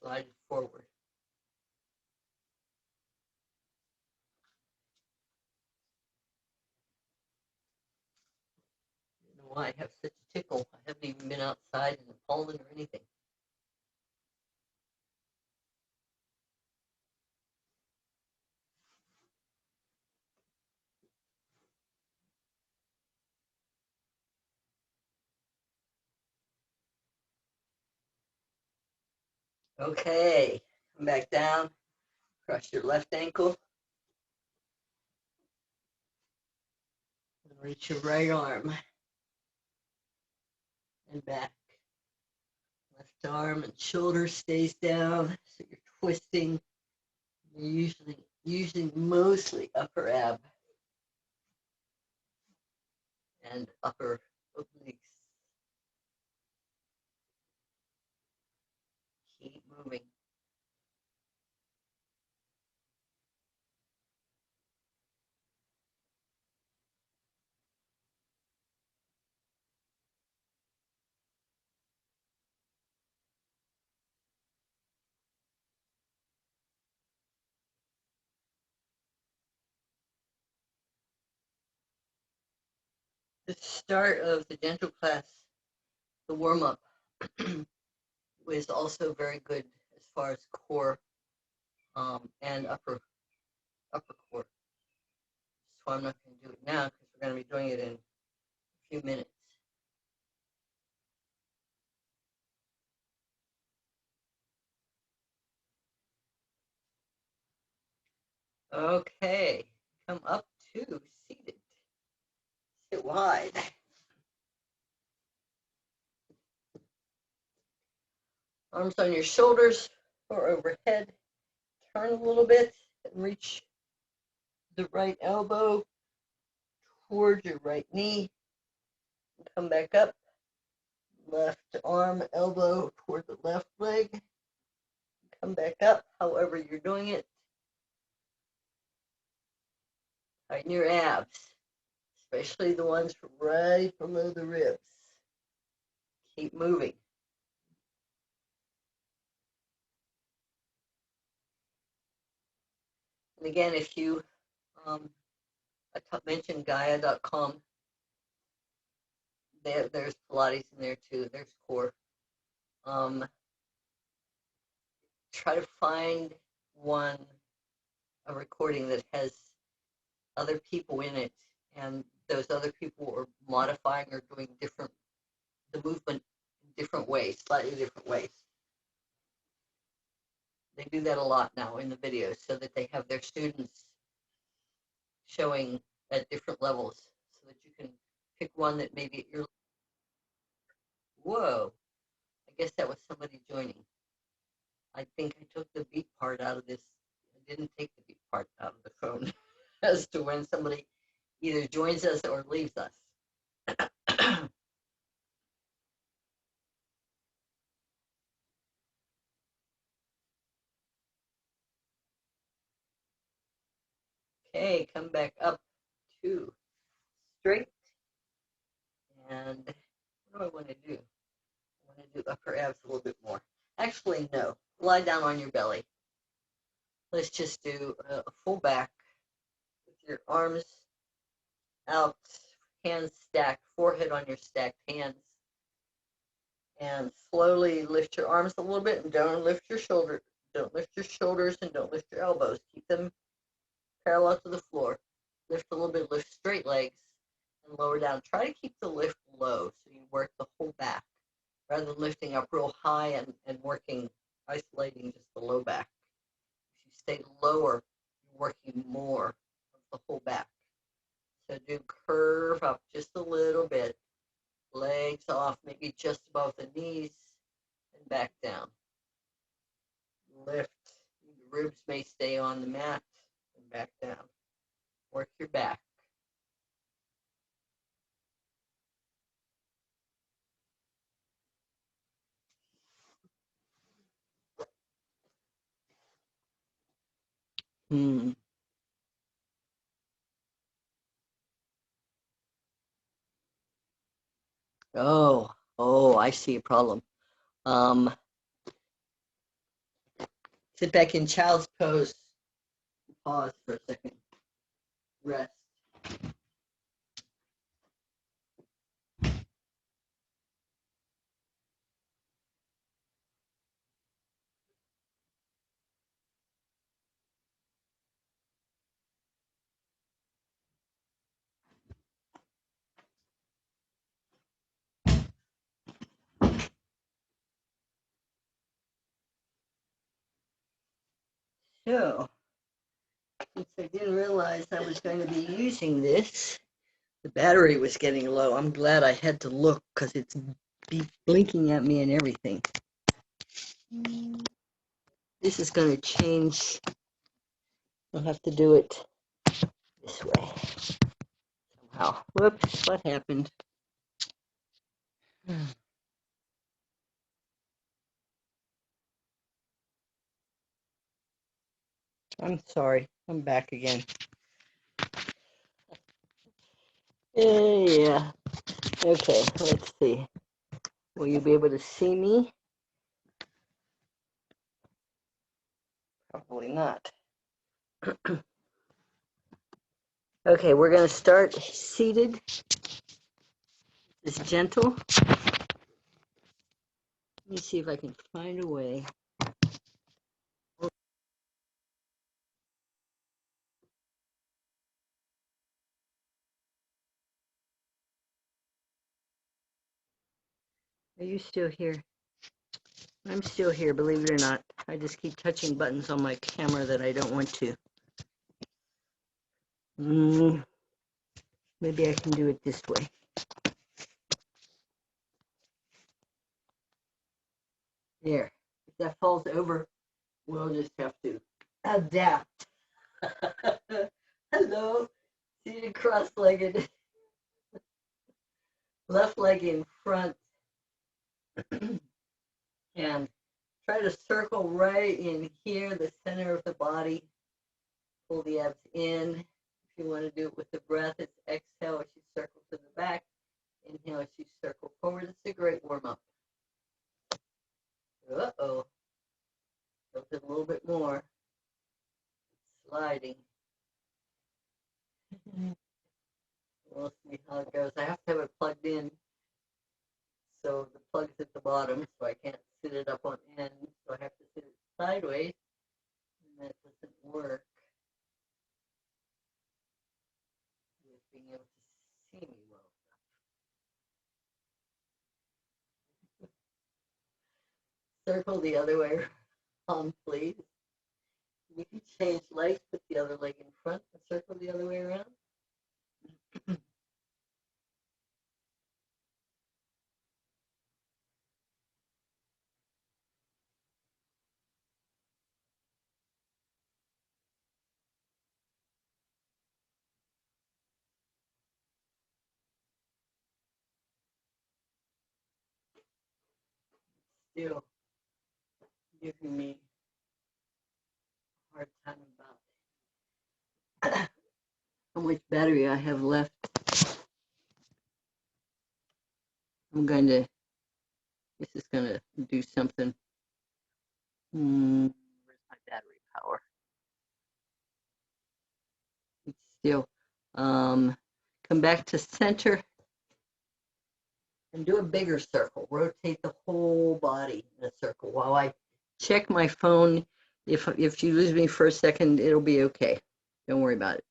Slide it forward. I don't know why I have such a tickle. I haven't even been outside in the pollen or anything. Okay, come back down, cross your left ankle, and reach your right arm and back. Left arm and shoulder stays down, so you're twisting. You're usually using mostly upper ab and upper obliques. Keep moving. The start of the dental class, the warm-up, was also very good as far as core and upper core. So I'm not going to do it now because we're going to be doing it in a few minutes. Okay, come up to seated. Sit wide. Arms on your shoulders or overhead. Turn a little bit and reach the right elbow towards your right knee. Come back up. Left arm, elbow toward the left leg. Come back up, however you're doing it. Tighten your abs, especially the ones right below the ribs. Keep moving. And again, if you, I mentioned Gaia.com, there's Pilates in there too, there's core. Try to find a recording that has other people in it, and those other people are modifying or doing the movement in different ways, slightly different ways. They do that a lot now in the videos so that they have their students showing at different levels so that you can pick one that maybe you're, whoa, I guess that was somebody joining. I think I took the beep part out of this. I didn't take the beep part out of the phone as to when somebody either joins us or leaves us. Okay, come back up to straight. And what do I want to do? I want to do upper abs a little bit more. Actually, no. Lie down on your belly. Let's just do a full back with your arms out, hands stacked, forehead on your stacked hands. And slowly lift your arms a little bit and don't lift your shoulders. Don't lift your shoulders and don't lift your elbows. Keep them parallel to the floor. Lift a little bit, lift straight legs and lower down. Try to keep the lift low so you work the whole back rather than lifting up real high and working, isolating just the low back. If you stay lower, you're working more of the whole back. So do curve up just a little bit, legs off, maybe just above the knees, and back down. Lift, the ribs may stay on the mat, and back down. Work your back. Oh, I see a problem. Um, Sit back in child's pose. Pause for a second. Rest. So, since I didn't realize I was going to be using this, the battery was getting low. I'm glad I had to look because it's blinking at me and everything. This is going to change. I'll have to do it this way somehow. Whoops, what happened? I'm sorry. I'm back again. Yeah. Okay, let's see. Will you be able to see me? Probably not. Okay, we're going to start seated. Just gentle. Let me see if I can find a way. Are you still here? I'm still here, believe it or not. I just keep touching buttons on my camera that I don't want to. Maybe I can do it this way. There. If that falls over, we'll just have to adapt. Hello. Seated cross-legged. Left leg in front. And try to circle right in here, the center of the body. Pull the abs in. If you want to do it with the breath, it's exhale as you circle to the back. Inhale as you circle forward. It's a great warm-up. Uh-oh. Tilt it a little bit more. It's sliding. We'll see how it goes. I have to have it plugged in. So the plug's at the bottom, so I can't sit it up on end. So I have to sit it sideways, and that doesn't work with being able to see me well enough. Circle the other way around, please. You can change legs, put the other leg in front, and circle the other way around. Still giving me a hard time about how much battery I have left. This is going to do something. Where's my battery power? It's still, come back to center and do a bigger circle. Rotate the whole body in a circle. While I check my phone, if you lose me for a second, it'll be okay. Don't worry about it.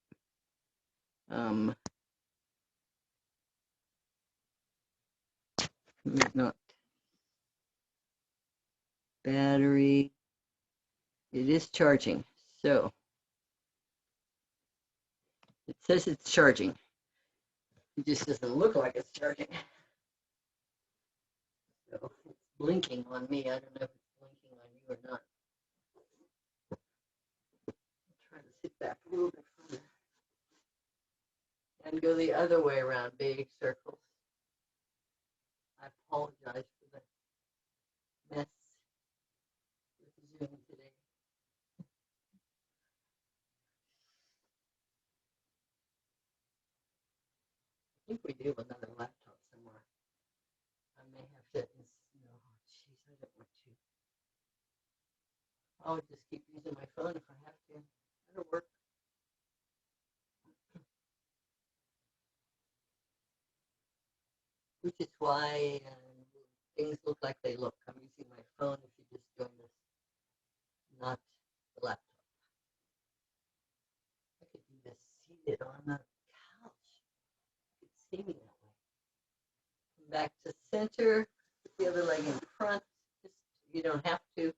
Not battery. It is charging. So it says it's charging. It just doesn't look like it's charging. So it's blinking on me. I don't know if it's blinking on you or not. I'll try to sit back a little bit further. And go the other way around, big circles. I apologize for the mess with Zoom today. I think we do have another laptop somewhere. I'll just keep using my phone if I have to. That'll work. Which is why things look like they look. I'm using my phone if you just joined us, not the laptop. I could do this seated on the couch. You could see me that way. Come back to center. Put the other leg in front. Just, you don't have to.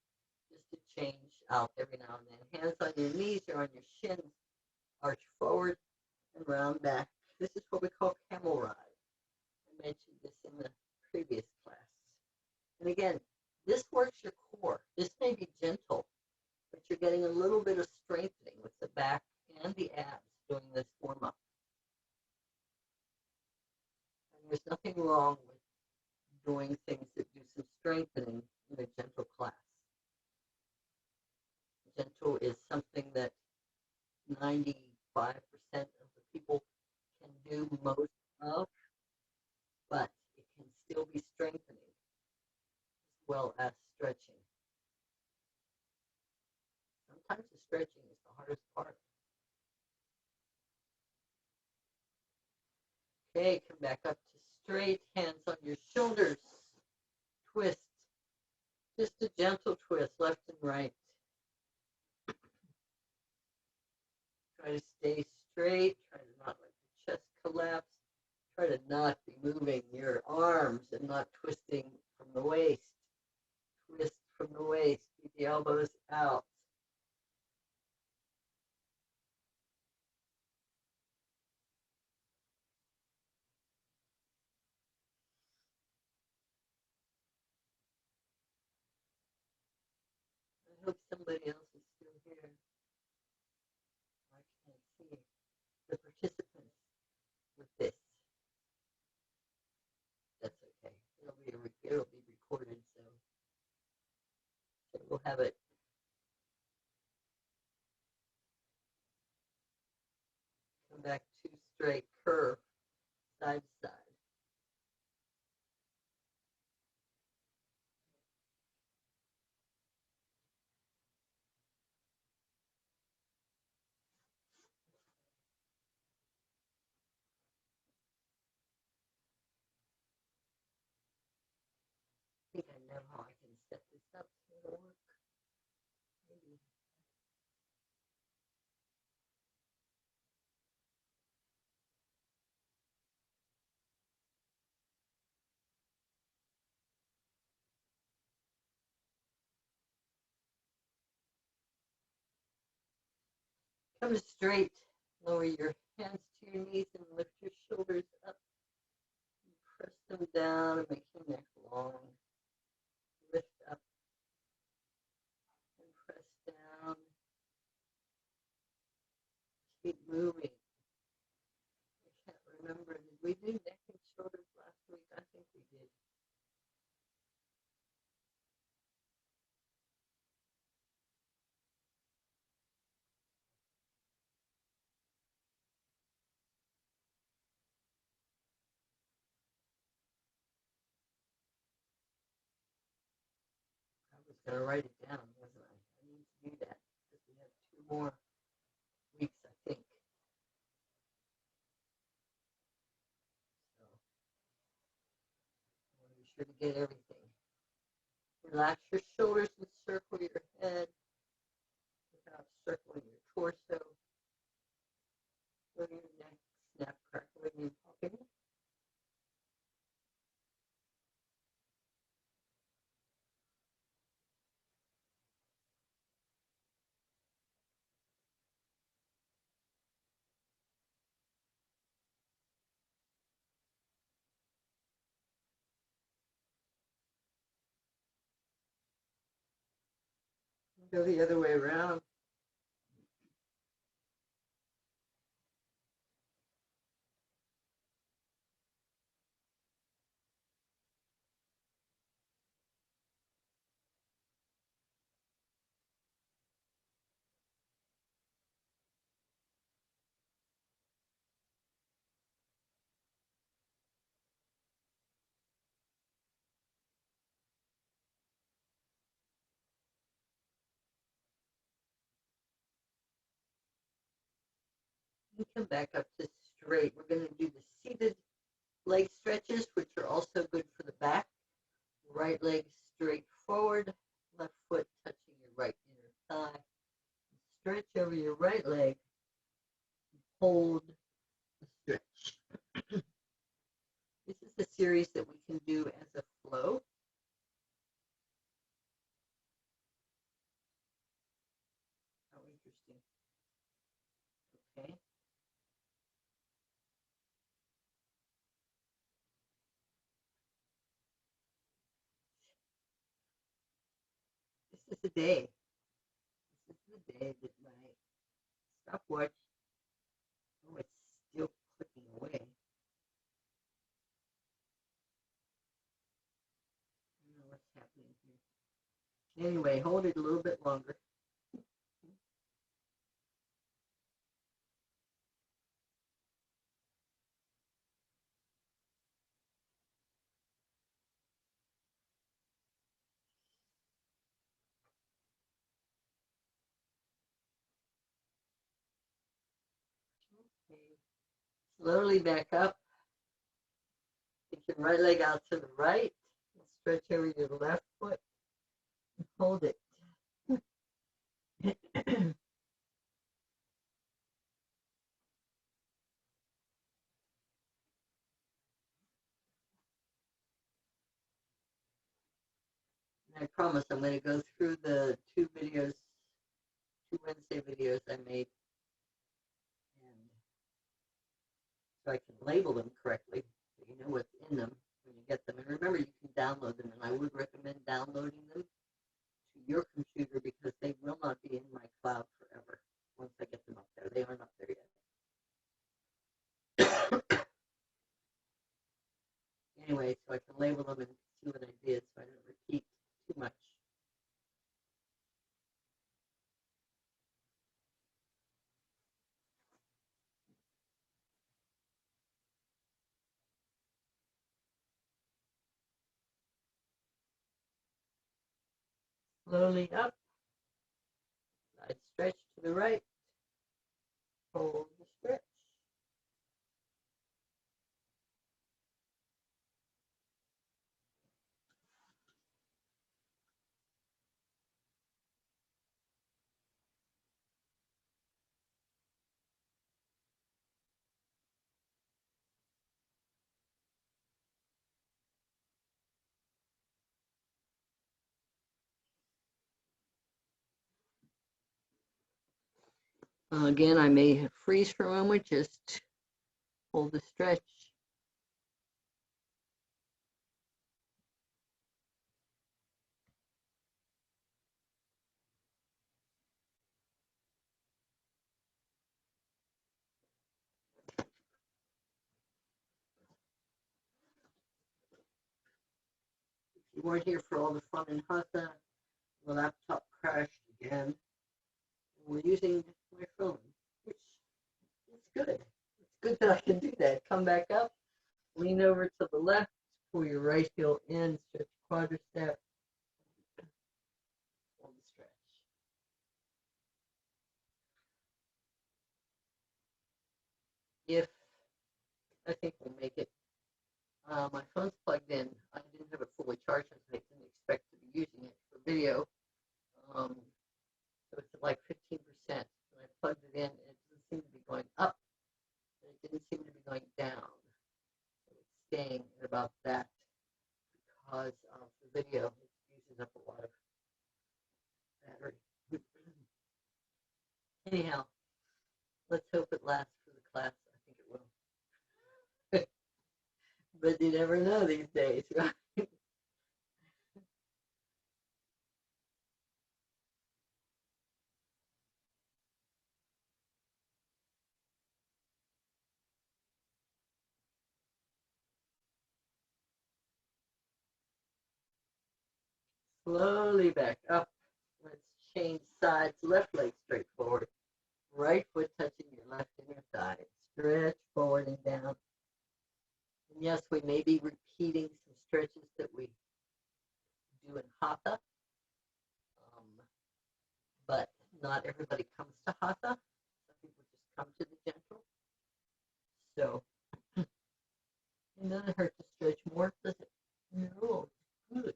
Just to change out every now and then. Hands on your knees or on your shins. Arch forward and round back. This is what we call Camel Ride. I mentioned this in the previous class. And again, this works your core. This may be gentle, but you're getting a little bit of strengthening with the back and the abs doing this warm-up. And there's nothing wrong with doing things that do some strengthening in a gentle class. Gentle is something that 95% of the people can do most of, but it can still be strengthening as well as stretching. Sometimes the stretching is the hardest part. Okay, come back up to straight, hands on your shoulders, twist, just a gentle twist, left and right. Try to stay straight, try to not let the chest collapse, try to not be moving your arms and not twisting from the waist. Twist from the waist, keep the elbows out. I hope somebody else is still here. I can't see the participants with this. That's okay. It'll be recorded, so we'll have it. Come back to straight, curve, side to side. I think I know how I can set this up so it'll work. Maybe. Come straight. Lower your hands to your knees and lift your shoulders up. And press them down and make your neck long. Lift up and press down. Keep moving. I can't remember. Did we do neck and shoulders last week? I think we did. I was going to write it down, wasn't I? I need to do that because we have 2 more weeks, I think. So I want to be sure to get everything. Relax your shoulders and circle your head without circling your torso. Feel your neck snap, crackling, and popping. Go the other way around. come back up to straight. We're going to do the seated leg stretches, which are also good for the back. Right leg straight forward, left foot touching your right inner thigh. Stretch over your right leg. Hold the stretch. This is a series that we can do as a flow. How interesting. Okay. This is the day. This is the day that my stopwatch, oh, it's still clicking away. I don't know what's happening here. Anyway, hold it a little bit longer. Okay. Slowly back up. Take your right leg out to the right. Stretch over your left foot. Hold it. I promise I'm going to go through the two Wednesday videos I made, and so I can label them correctly, so you know what's in them when you get them. And remember, you can download them, and I would recommend downloading them to your computer because they will not be in my cloud forever once I get them up there. They aren't up there yet. Anyway, so I can label them and see what I did so I don't repeat too much. Slowly up, side stretch to the right, hold the stretch. Again, I may freeze for a moment, just hold the stretch. If you weren't here for all the fun in Hatha, the laptop crashed again. We're using my phone, which is good. It's good that I can do that. Come back up, lean over to the left, pull your right heel in, stretch quadricep, hold the stretch. If I think we'll make it. My phone's plugged in. I didn't have it fully charged, so I didn't expect to be using it for video. So it's at like 15%. And I plugged it in, and it doesn't seem to be going up, and it didn't seem to be going down. So it's staying at about that because of the video. It uses up a lot of battery. Anyhow, let's hope it lasts for the class. I think it will. But you never know these days, right? Slowly back up. Let's change sides. Left leg straight forward. Right foot touching your left inner thigh. Stretch forward and down. And yes, we may be repeating some stretches that we do in Hatha, but not everybody comes to Hatha. Some people just come to the gentle. So it doesn't hurt to stretch more, does it? No, it's good.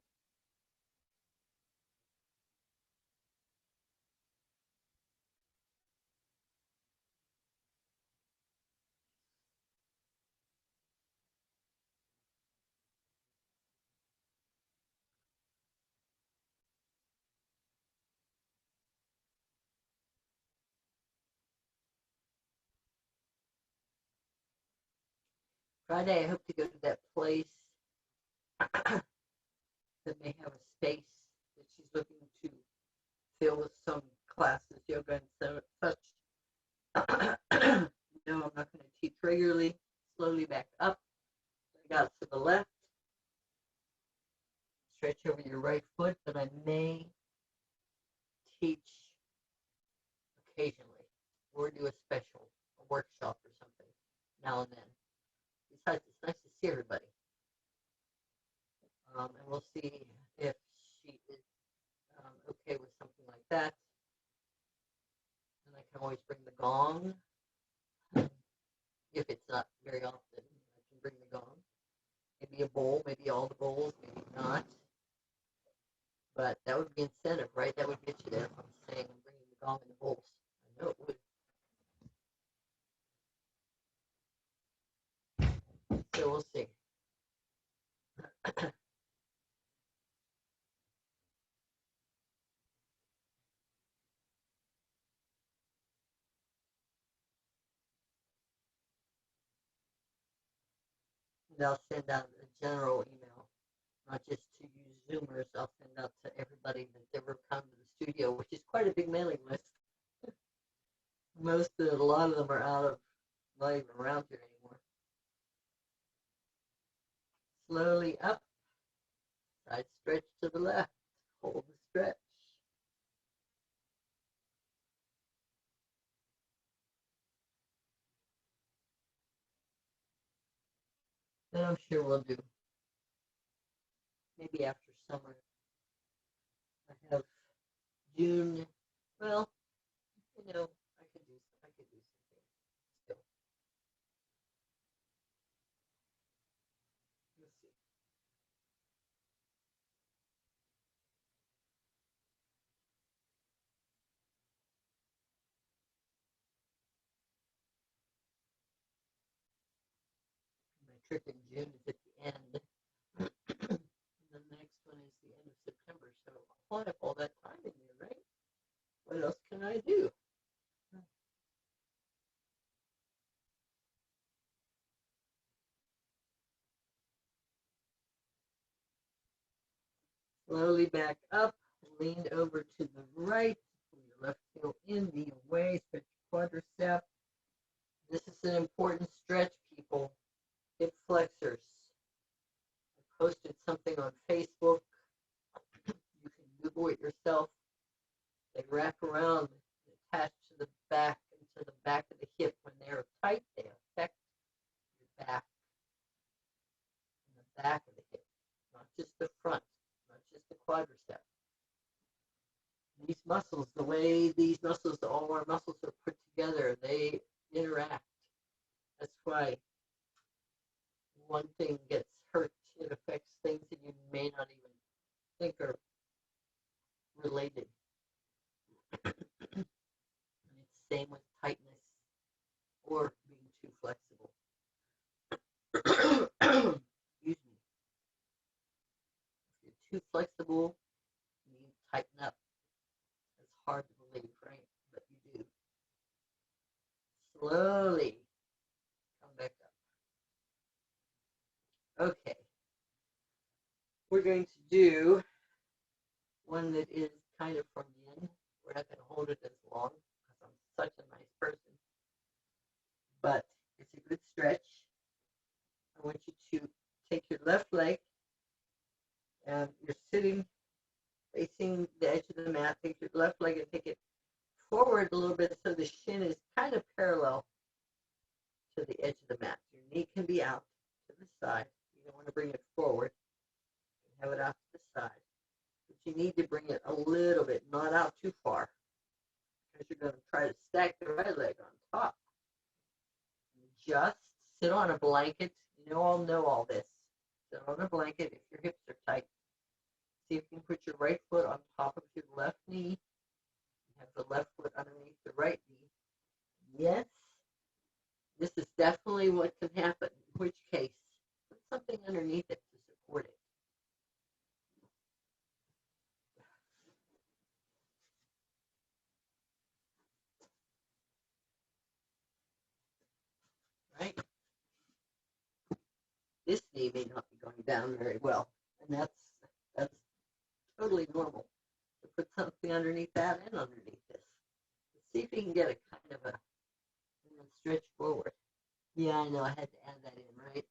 Friday, I hope to go to that place that may have a space that she's looking to fill with some classes, yoga and such. No, I'm not going to teach regularly. Slowly back up. I got to the left. Stretch over your right foot, but I may teach occasionally or do a special, a workshop or something now and then. Besides, it's nice to see everybody. And we'll see if she is okay with something like that. And I can always bring the gong. If it's not very often, I can bring the gong. Maybe a bowl, maybe all the bowls, maybe not. But that would be incentive, right? That would get you there if I'm saying I'm bringing the gong and the bowls. I know it would. So we'll see. And I'll send out a general email, not just to you Zoomers. I'll send out to everybody that's ever come to the studio, which is quite a big mailing list. A lot of them are not even around here anymore. Slowly up, side stretch to the left, hold the stretch. Then I'm sure we'll do. Maybe after summer. I have June. Well, I could do something still. Let's see. My trip in June is at the end. And the next one is the end of September. So I'll have all that time in there, right? What else can I do? Slowly back up, lean over to the right, pull your left heel in, knee away, stretch your quadricep. This is an important stretch, people. Hip flexors. I posted something on Facebook. You can Google it yourself. They wrap around and attach to the back and to the back of the hip. When they're tight, they affect your back and the back of the hip, not just the front, not just the quadricep. These muscles, the way these muscles, all our muscles are put together, they interact. That's why one thing gets hurt, it affects things that you may not even think are related. And it's the same with tightness or being too flexible. Excuse me. If you're too flexible, you need to tighten up. It's hard to believe, right? But you do. Slowly come back up. Okay. We're going to do one that is kind of from yin. We're not going to hold it as long because I'm such a nice person. But it's a good stretch. I want you to take your left leg and you're sitting facing the edge of the mat. Take your left leg and take it forward a little bit so the shin is kind of parallel to the edge of the mat. Your knee can be out to the side. You don't want to bring it forward. You have it out to the side. But you need to bring it a little bit, not out too far, because you're going to try to stack the right leg on top. Just Sit on a blanket. You know all this. Sit on a blanket if your hips are tight. See if you can put your right foot on top of your left knee. Have the left foot underneath the right knee. Yes, this is definitely what can happen. In which case, put something underneath it to support it. Right? This knee may not be going down very well, and that's totally normal. So put something underneath that and underneath this. Let's see if you can get a kind of a stretch forward. Yeah, I know I had to add that in, right?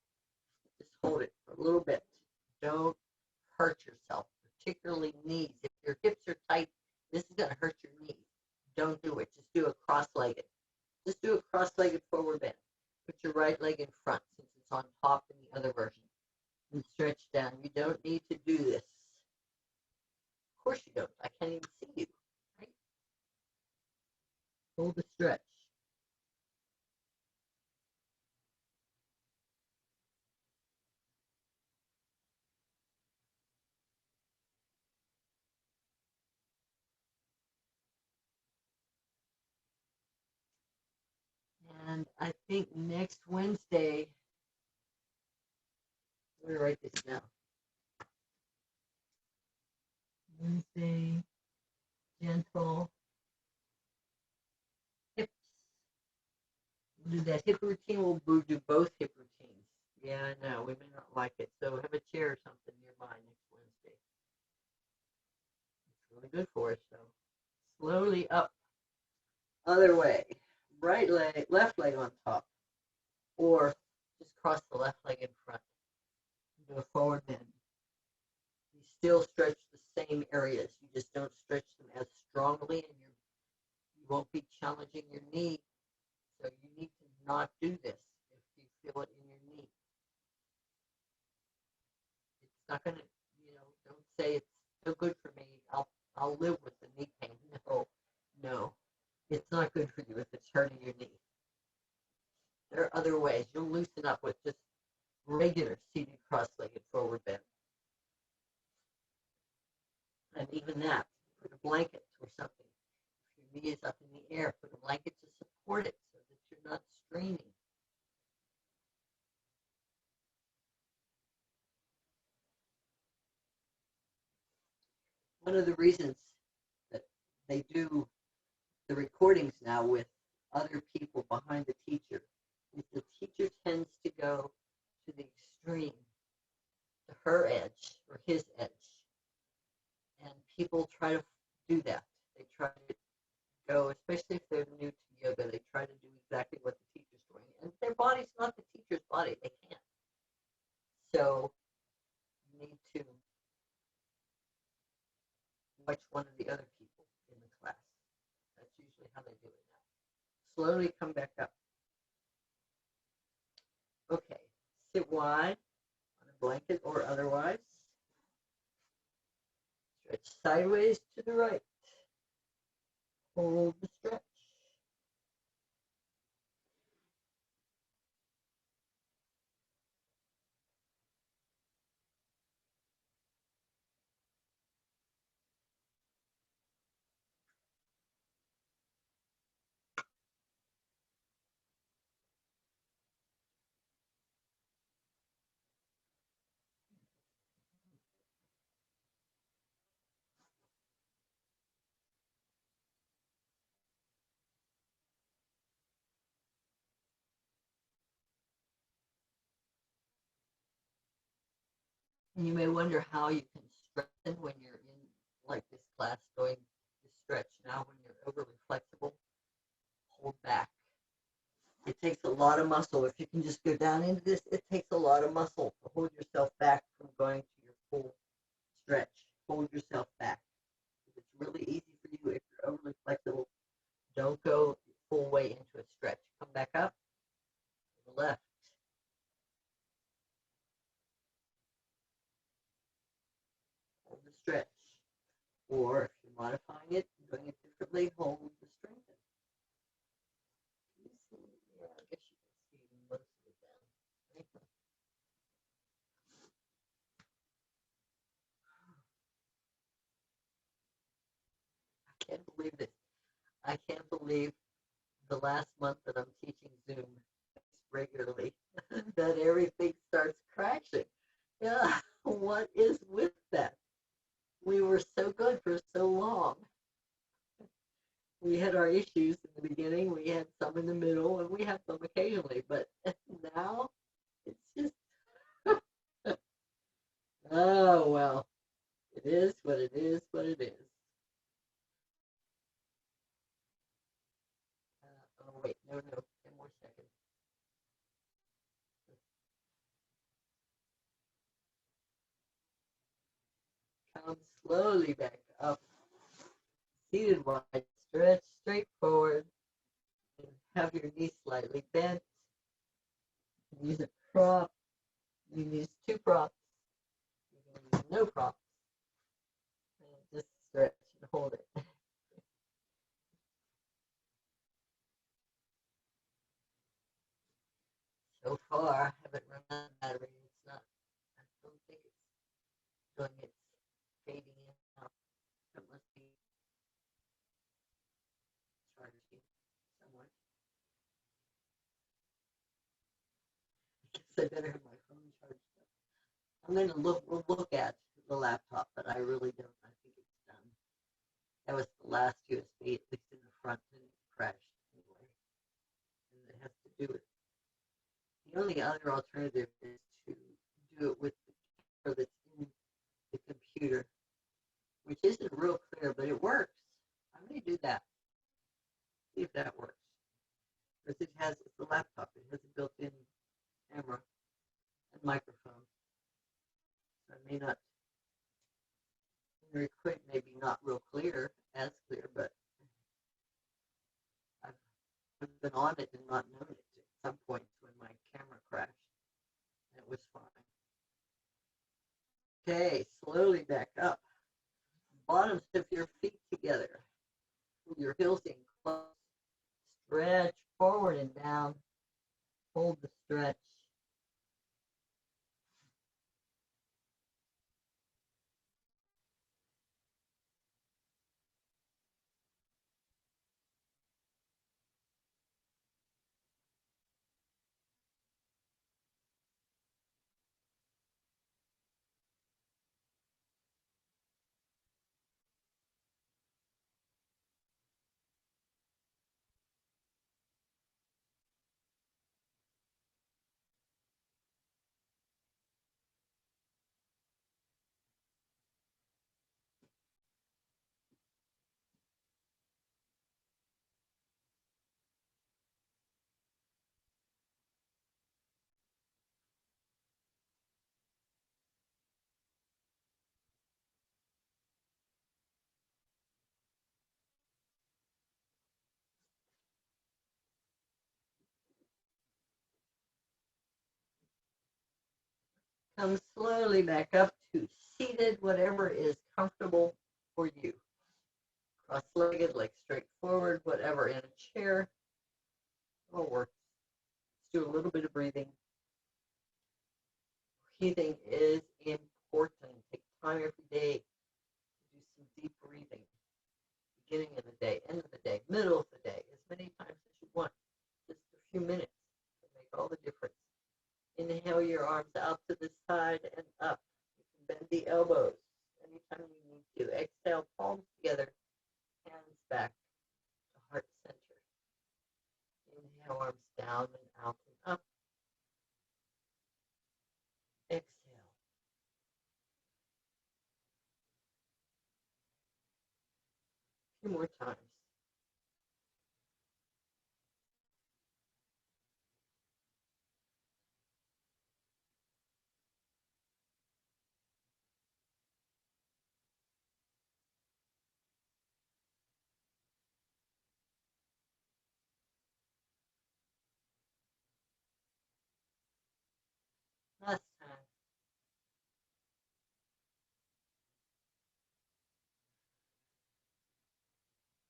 Just hold it for a little bit. Don't hurt yourself, particularly knees. If your hips are tight, this is going to hurt your knees. Don't do it. Just do a cross-legged. Just do a cross-legged forward bend. Put your right leg in front since it's on top in the other version. And stretch down. You don't need to do this. Of course you don't. I can't even see you. Right? Hold the stretch. And I think next Wednesday, I'm going to write this down. Wednesday, gentle hips. We'll do that hip routine. We'll do both hip routines. Yeah, I know. We may not like it. So have a chair or something nearby next Wednesday. It's really good for us. So slowly up. Other way. Right leg, left leg on top. Or just cross the left leg in front. Do a forward bend. You still stretch the same areas. You just don't stretch them as strongly, and you won't be challenging your knee. So you need to not do this if you feel it in your knee. It's not going to, don't say it's so good for me. I'll live with the knee pain. No, it's not good for you if it's hurting your knee. There are other ways. You'll loosen up with just regular seated cross-legged forward bend. And even that, put a blanket or something. If your knee is up in the air, put a blanket to support it so that you're not straining. One of the reasons that they do the recordings now with other people behind the teacher is the teacher tends to go to the extreme, to her edge or his edge. And people try to do that. They try to go, especially if they're new to yoga, they try to do exactly what the teacher's doing. And their body's not the teacher's body. They can't. So you need to watch one of the other people in the class. That's usually how they do it now. Slowly come back up. Okay, sit wide on a blanket or otherwise. Stretch sideways to the right. Hold the stretch. And you may wonder how you can strengthen when you're in like this class going to stretch. Now when you're overly flexible, hold back. It takes a lot of muscle. If you can just go down into this, it takes a lot of muscle to hold yourself back from going to your full stretch. Hold yourself back. It's really easy for you if you're overly flexible. Don't go full way into a stretch. Come back up to the left. Hold the stretch. Or if you're modifying it, doing it differently, hold the strengthen. Can you see? Yeah, I guess you can see most of it down can't believe this. I can't believe the last month that I'm teaching Zoom regularly that everything starts crashing. Yeah, what is with that? We were so good for so long. We had our issues in the beginning, we had some in the middle, and we have some occasionally, but now it's just, oh, well, it is what it is, what it is. Oh, wait, no, 10 more seconds. Come slowly back up, seated wide, stretch straight forward, and have your knees slightly bent. Use a prop. You can use two props. You can use no props. And just stretch and hold it. So far, I haven't run out of battery. It's not, I don't think it's doing its fading in now. It must be charging somewhere. I guess I better have my phone charged up. I'm going to look at the laptop, but I really don't. I think it's done. That was the last USB, at least in the front, and it crashed anyway. And it has to do with, the only other alternative is to do it with the camera that's in the computer, which isn't real clear, but it works. I'm going to do that. See if that works. Because it's a laptop. It has a built-in camera and microphone. So I may not, record maybe not real clear, as clear, but I've been on it and not known it at some points when my camera crashed. And it was fine. Okay, slowly back up. Bottoms of your feet together. Pull your heels in close. Stretch forward and down. Hold the stretch. Come slowly back up to seated, whatever is comfortable for you. Cross-legged, legs straight forward, whatever, in a chair. All works. Let's do a little bit of breathing. Breathing is important. Take time every day to do some deep breathing. Beginning of the day, end of the day, middle of the day, as many times as you want. Just a few minutes to make all the difference. Inhale your arms out to the side and up. You can bend the elbows anytime you need to. Exhale, palms together, hands back to heart center. Inhale, arms down and out and up. Exhale. A few more times. Last time.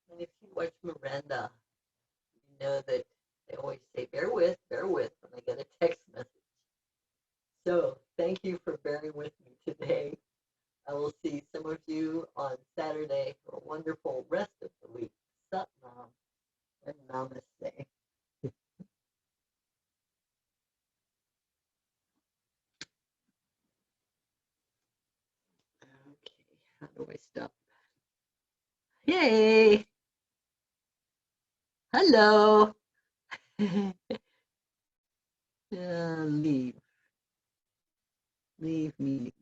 And if you watch Miranda, you know that they always say, bear with, when they get a text message. So thank you for bearing with me today. I will see some of you on Saturday for a wonderful rest of the week. Sat Nam and Namaste. Okay, how do I stop? Yay! Hello. Leave meeting.